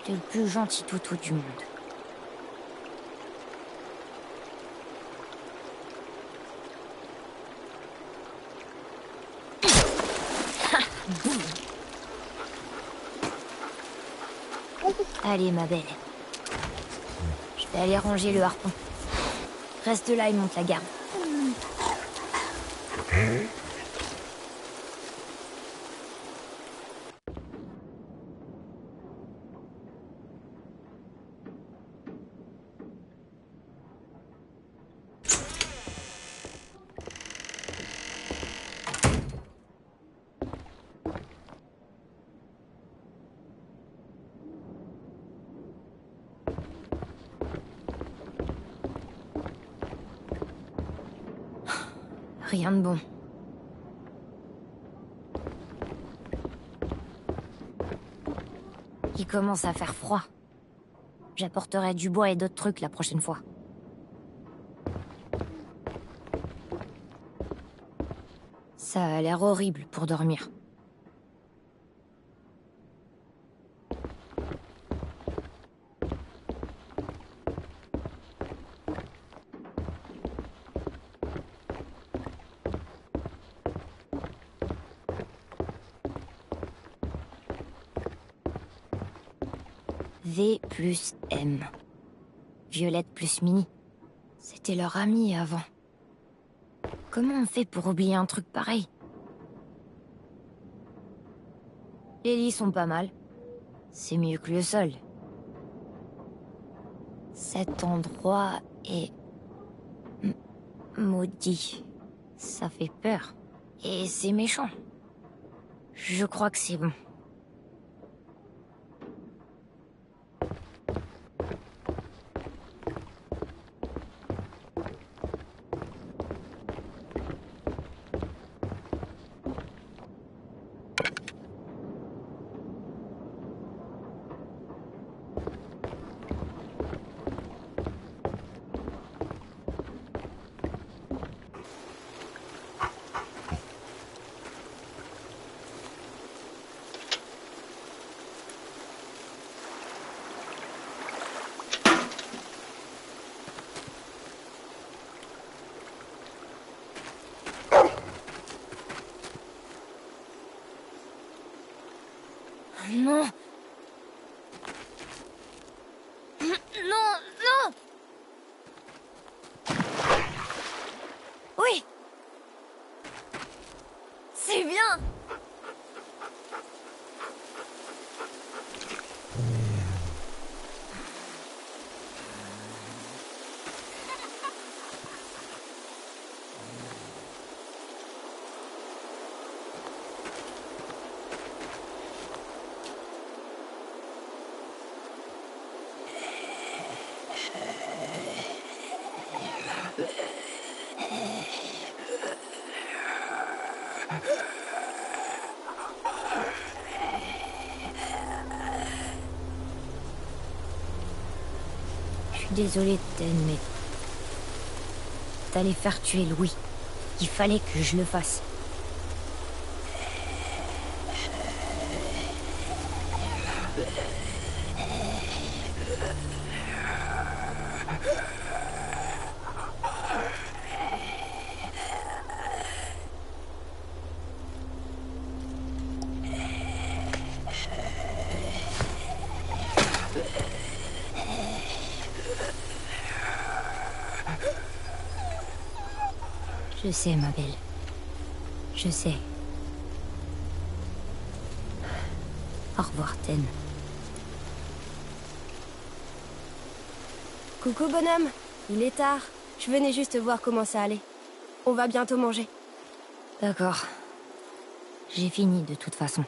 T'es le plus gentil toutou du monde. Allez, ma belle. Je vais aller ranger le harpon. Reste là et monte la garde. Rien de bon. Il commence à faire froid. J'apporterai du bois et d'autres trucs la prochaine fois. Ça a l'air horrible pour dormir. V plus M. Violette plus Minnie. C'était leur amie avant. Comment on fait pour oublier un truc pareil? Les lits sont pas mal. C'est mieux que le sol. Cet endroit est... maudit. Ça fait peur. Et c'est méchant. Je crois que c'est bon. Non. Non, non. Oui. C'est bien. Désolée, Ten, mais... T'allais faire tuer Louis. Il fallait que je le fasse. Je sais, ma belle. Je sais. Au revoir, Ten. Coucou bonhomme, il est tard. Je venais juste voir comment ça allait. On va bientôt manger. D'accord. J'ai fini de toute façon.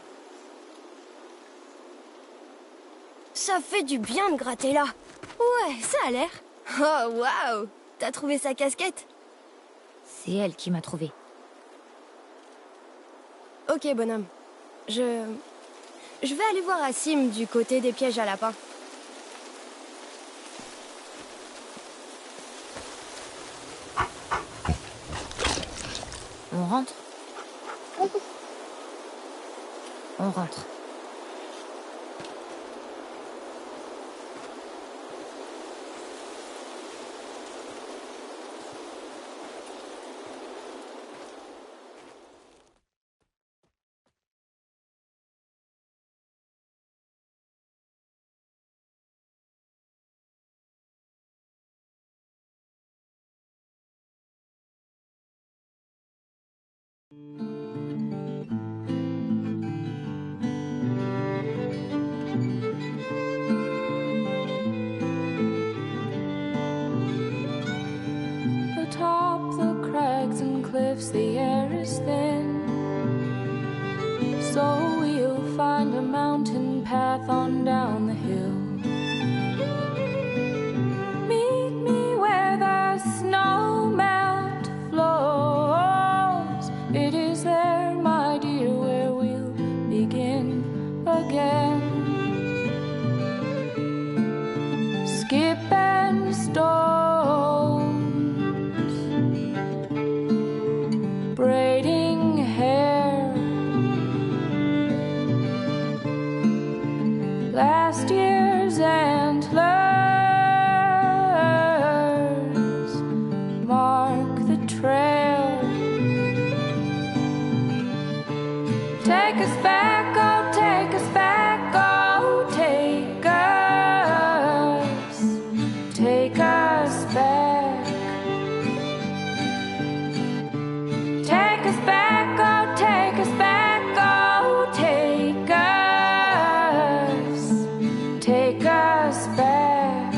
Ça fait du bien de gratter là. Ouais, ça a l'air. Oh, waouh! T'as trouvé sa casquette? C'est elle qui m'a trouvé. Ok, bonhomme. Je vais aller voir Aasim du côté des pièges à lapins. On rentre? On rentre. Atop the crags and cliffs, the air is thin. So we'll find a mountain path on down the hill. Meet me where the snow melt flows. It is there, my dear, where we'll begin again. Skip and stones, braiding hair. Last year's antlers mark the trail. Take us back, oh, take us back, oh, take us back. Take us back, oh, take us back, oh, take us back.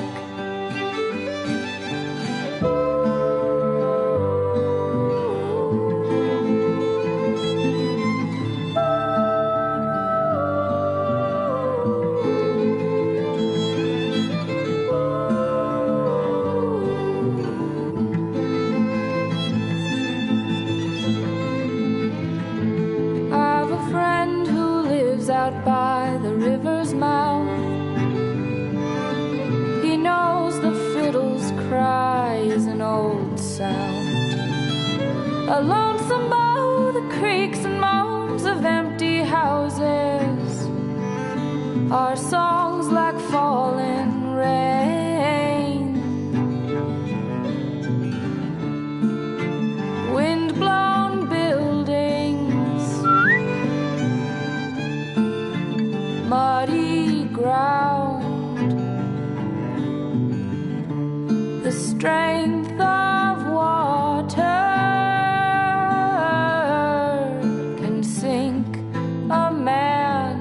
I've a friend who lives out by the river's mouth. He knows the fiddle's cry is an old sound. A lonesome bow, the creaks and moans of empty houses are songs like falling rain. Wind-blown buildings, muddy ground. The strength of water can sink a man.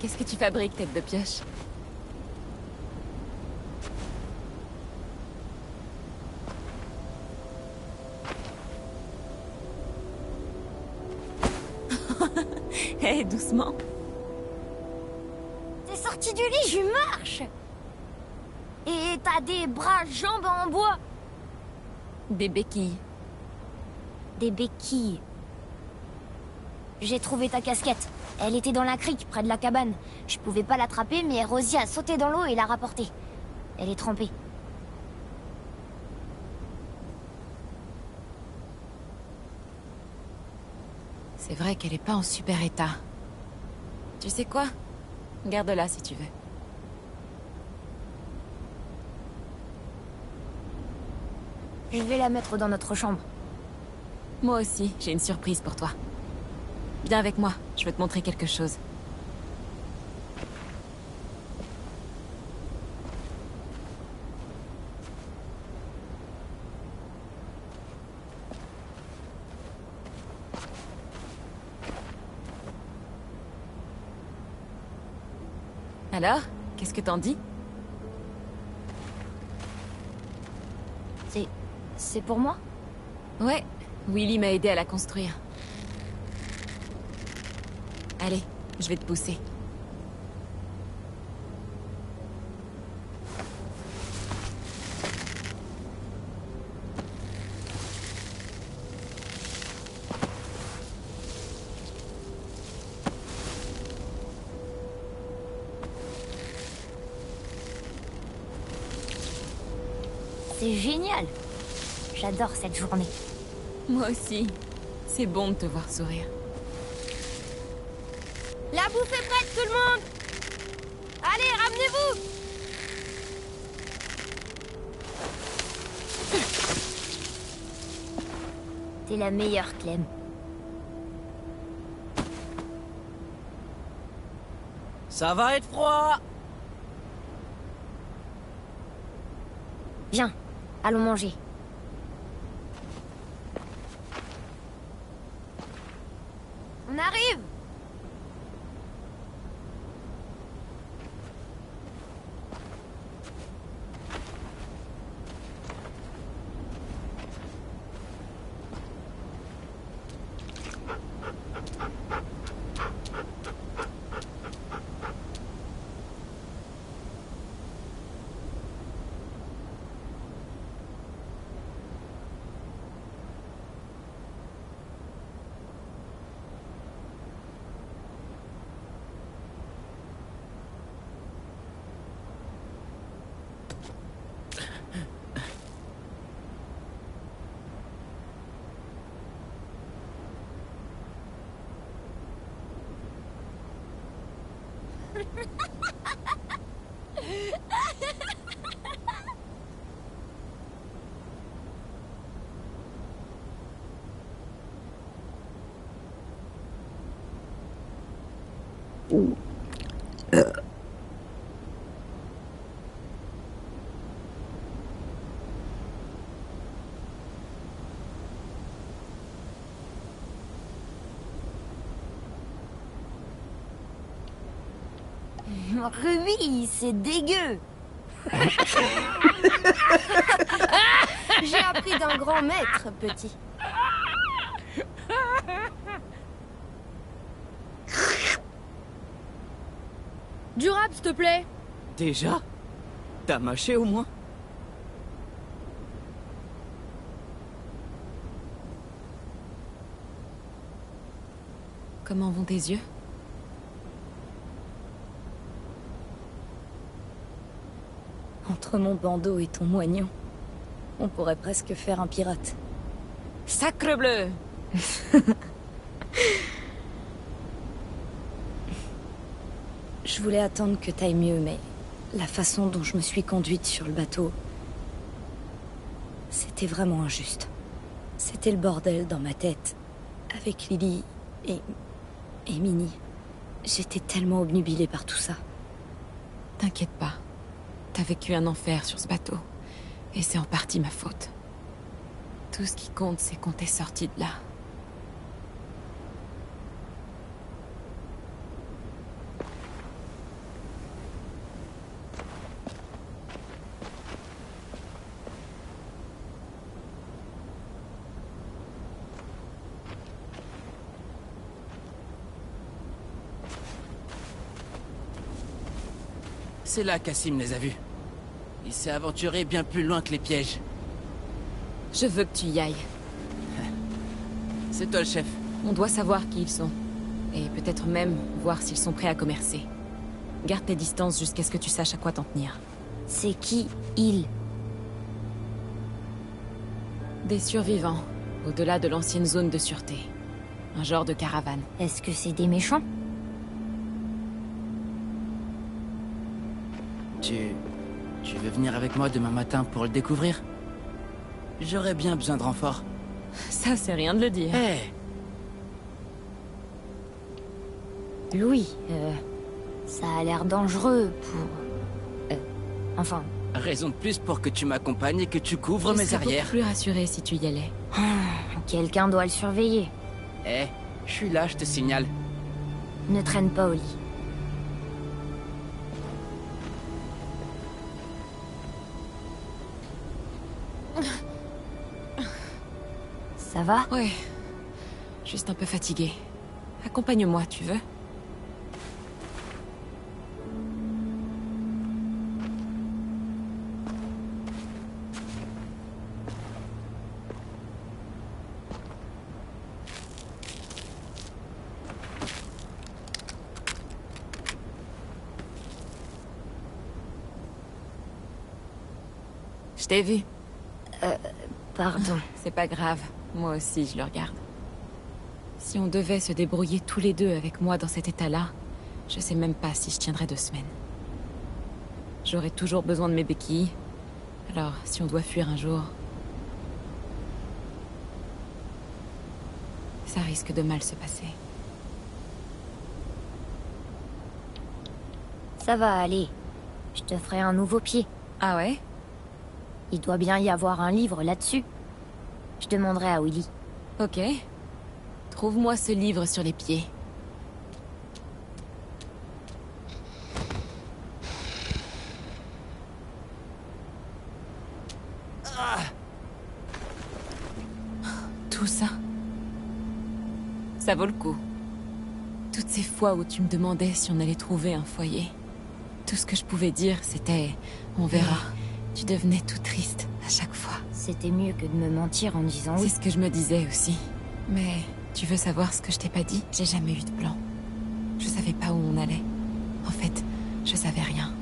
Qu'est-ce que tu fabriques, tête de pioche? Hé, doucement. T'es sorti du lit, je marche. Et t'as des bras, jambes en bois. Des béquilles. Des béquilles. J'ai trouvé ta casquette. Elle était dans la crique, près de la cabane. Je pouvais pas l'attraper, mais Rosie a sauté dans l'eau et l'a rapportée. Elle est trempée. C'est vrai qu'elle est pas en super état. Tu sais quoi? Garde-la si tu veux. Je vais la mettre dans notre chambre. Moi aussi, j'ai une surprise pour toi. Viens avec moi, je veux te montrer quelque chose. Alors, qu'est-ce que t'en dis? C'est pour moi? Ouais, Willy m'a aidé à la construire. Allez, je vais te pousser. C'est génial. J'adore cette journée. Moi aussi. C'est bon de te voir sourire. La bouffe est prête, tout le monde. Allez, ramenez-vous. T'es la meilleure, Clem. Ça va être froid. Viens, allons manger. On arrive. Ruby, c'est dégueu. J'ai appris d'un grand maître, petit. Durable, s'il te plaît. Déjà? T'as mâché au moins? Comment vont tes yeux? Entre mon bandeau et ton moignon, on pourrait presque faire un pirate. Sacrebleu! Je voulais attendre que t'ailles mieux, mais la façon dont je me suis conduite sur le bateau, c'était vraiment injuste. C'était le bordel dans ma tête, avec Lily et Minnie. J'étais tellement obnubilée par tout ça. T'inquiète pas. T'as vécu un enfer sur ce bateau. Et c'est en partie ma faute. Tout ce qui compte, c'est qu'on t'est sorti de là. C'est là qu'Asim les a vus. Il s'est aventuré bien plus loin que les pièges. Je veux que tu y ailles. C'est toi le chef. On doit savoir qui ils sont. Et peut-être même voir s'ils sont prêts à commercer. Garde tes distances jusqu'à ce que tu saches à quoi t'en tenir. C'est qui, ils? Des survivants, au-delà de l'ancienne zone de sûreté. Un genre de caravane. Est-ce que c'est des méchants? Tu veux venir avec moi demain matin pour le découvrir? J'aurais bien besoin de renfort. Ça, c'est rien de le dire. Hé! Louis, ça a l'air dangereux pour... enfin... Raison de plus pour que tu m'accompagnes et que tu couvres mes Je serais arrières. beaucoup plus rassurée si tu y allais. Quelqu'un doit le surveiller. Eh, je suis là, je te signale. Ne traîne pas au lit. Ça va? Ouais. Juste un peu fatiguée. Accompagne-moi, tu veux? Je t'ai vu. Pardon. C'est pas grave. Moi aussi, je le regarde. Si on devait se débrouiller tous les deux avec moi dans cet état-là, je sais même pas si je tiendrais 2 semaines. J'aurais toujours besoin de mes béquilles. Alors, si on doit fuir un jour... ça risque de mal se passer. Ça va aller. Je te ferai un nouveau pied. Ah ouais? Il doit bien y avoir un livre là-dessus. Je demanderai à Willy. Ok. Trouve-moi ce livre sur les pieds. Tout ça. Ça vaut le coup. Toutes ces fois où tu me demandais si on allait trouver un foyer. Tout ce que je pouvais dire, c'était... on verra. Tu devenais tout triste à chaque fois. C'était mieux que de me mentir en disant C'est oui. ce que je me disais aussi. Mais tu veux savoir ce que je t'ai pas dit? J'ai jamais eu de plan. Je savais pas où on allait. En fait, je savais rien.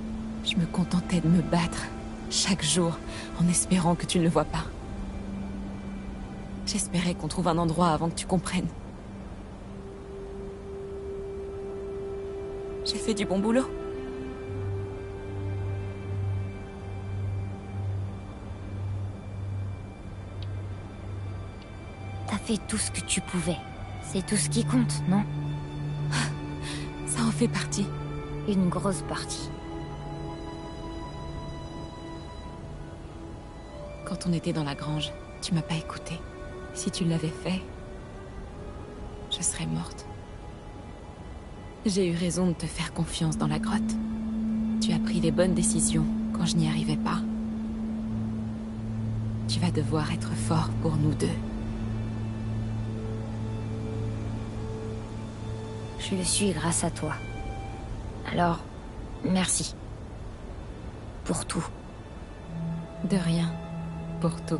Je me contentais de me battre, chaque jour, en espérant que tu ne le vois pas. J'espérais qu'on trouve un endroit avant que tu comprennes. J'ai fait du bon boulot. T'as fait tout ce que tu pouvais. C'est tout ce qui compte, non? Ça en fait partie. Une grosse partie. Quand on était dans la grange, tu m'as pas écouté. Si tu l'avais fait, je serais morte. J'ai eu raison de te faire confiance dans la grotte. Tu as pris les bonnes décisions quand je n'y arrivais pas. Tu vas devoir être fort pour nous deux. Je le suis grâce à toi. Alors, merci. Pour tout. De rien. Pour tout.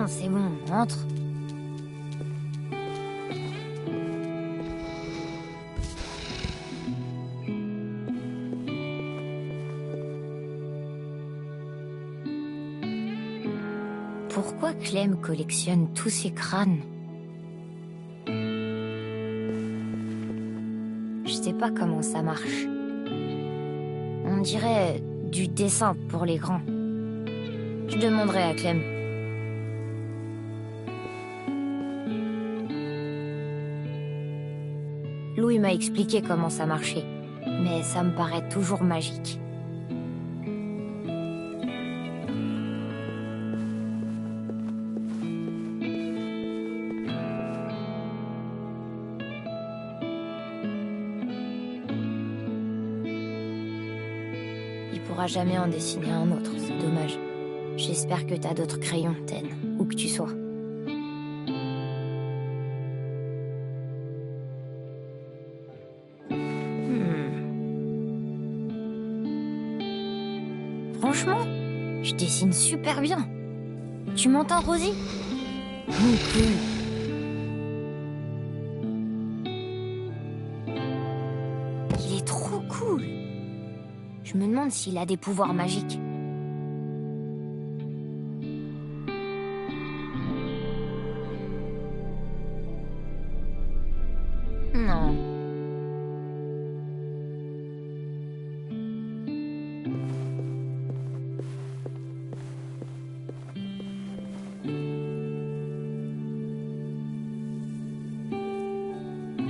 c'est bon, entre. Pourquoi Clem collectionne tous ces crânes? Je sais pas comment ça marche. On dirait du dessin pour les grands. Je demanderai à Clem. Louis m'a expliqué comment ça marchait, mais ça me paraît toujours magique. Il pourra jamais en dessiner un autre, c'est dommage. J'espère que t'as d'autres crayons, Ten, où que tu sois. Franchement, je dessine super bien. Tu m'entends, Rosie? Cool. Il est trop cool. Je me demande s'il a des pouvoirs magiques. Non.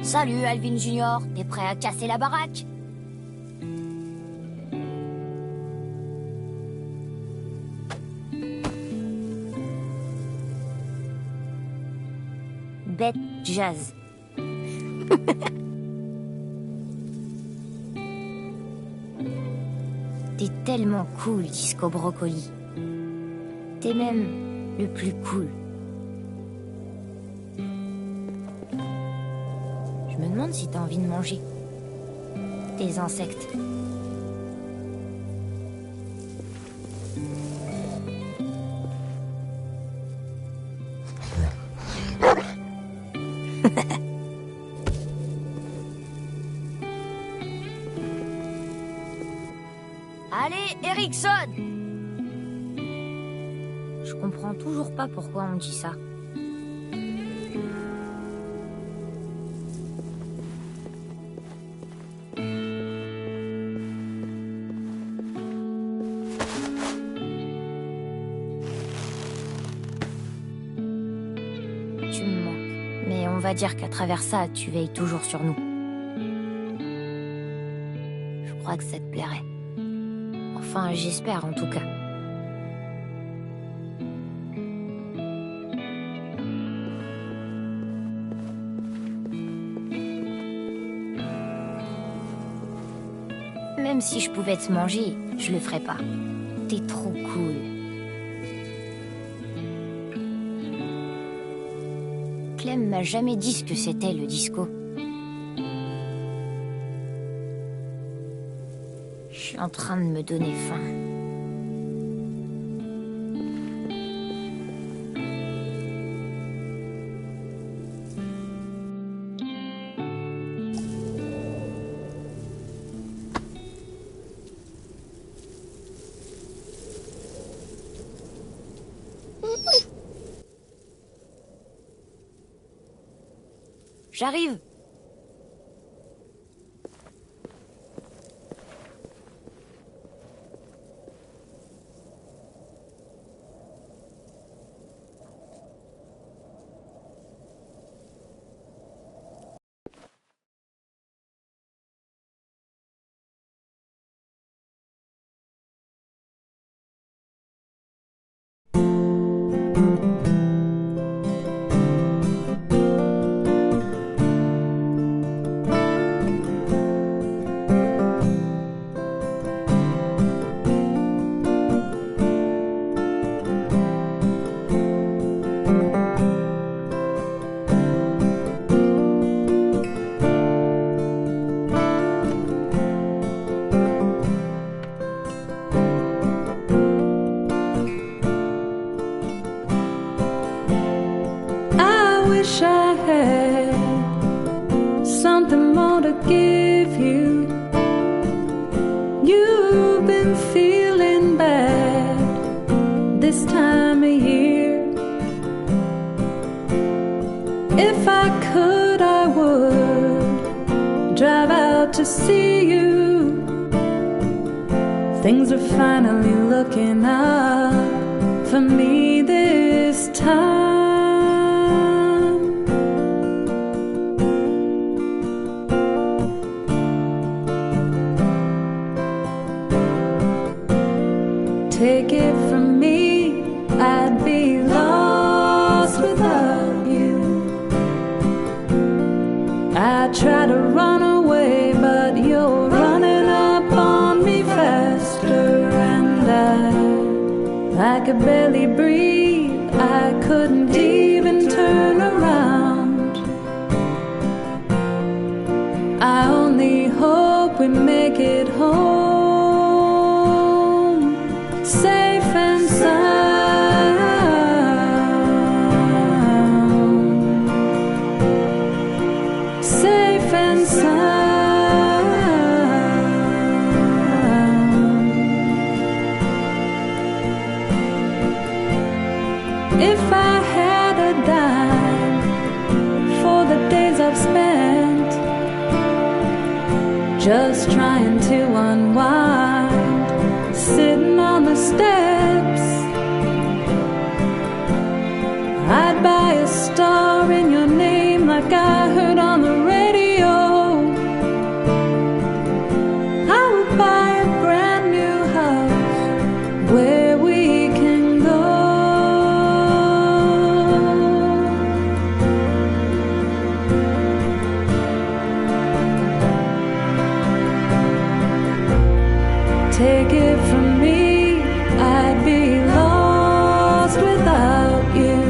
Salut Alvin Junior, t'es prêt à casser la baraque? Bête jazz. T'es tellement cool, Disco Brocoli. T'es même le plus cool. Je me demande si t'as envie de manger des insectes. Allez, Erickson! Je comprends toujours pas pourquoi on dit ça. Tu me manques, mais on va dire qu'à travers ça, tu veilles toujours sur nous. Je crois que ça te plairait. Enfin, j'espère en tout cas. Même si je pouvais te manger, je le ferais pas. T'es trop cool. Clem m'a jamais dit ce que c'était le disco. Je suis en train de me donner faim. J'arrive. glad to see you. Things are finally looking up for me this time. Take it from me, I'd be lost without you. I try to run away, but you're running up on me faster. And I could barely breathe, I couldn't even turn around. I only hope we make it home. Safe and sound. Safe and sound. If I had a dime for the days I've spent just trying to unwind, sitting on the steps, I'd buy a star in your name like I heard on the radio. I would buy a brand new house where we can go. Take it from me, I'd be lost without you.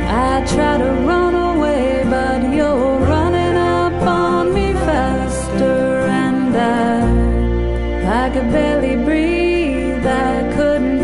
I try to run away, but you're running up on me faster. And I could barely breathe, I couldn't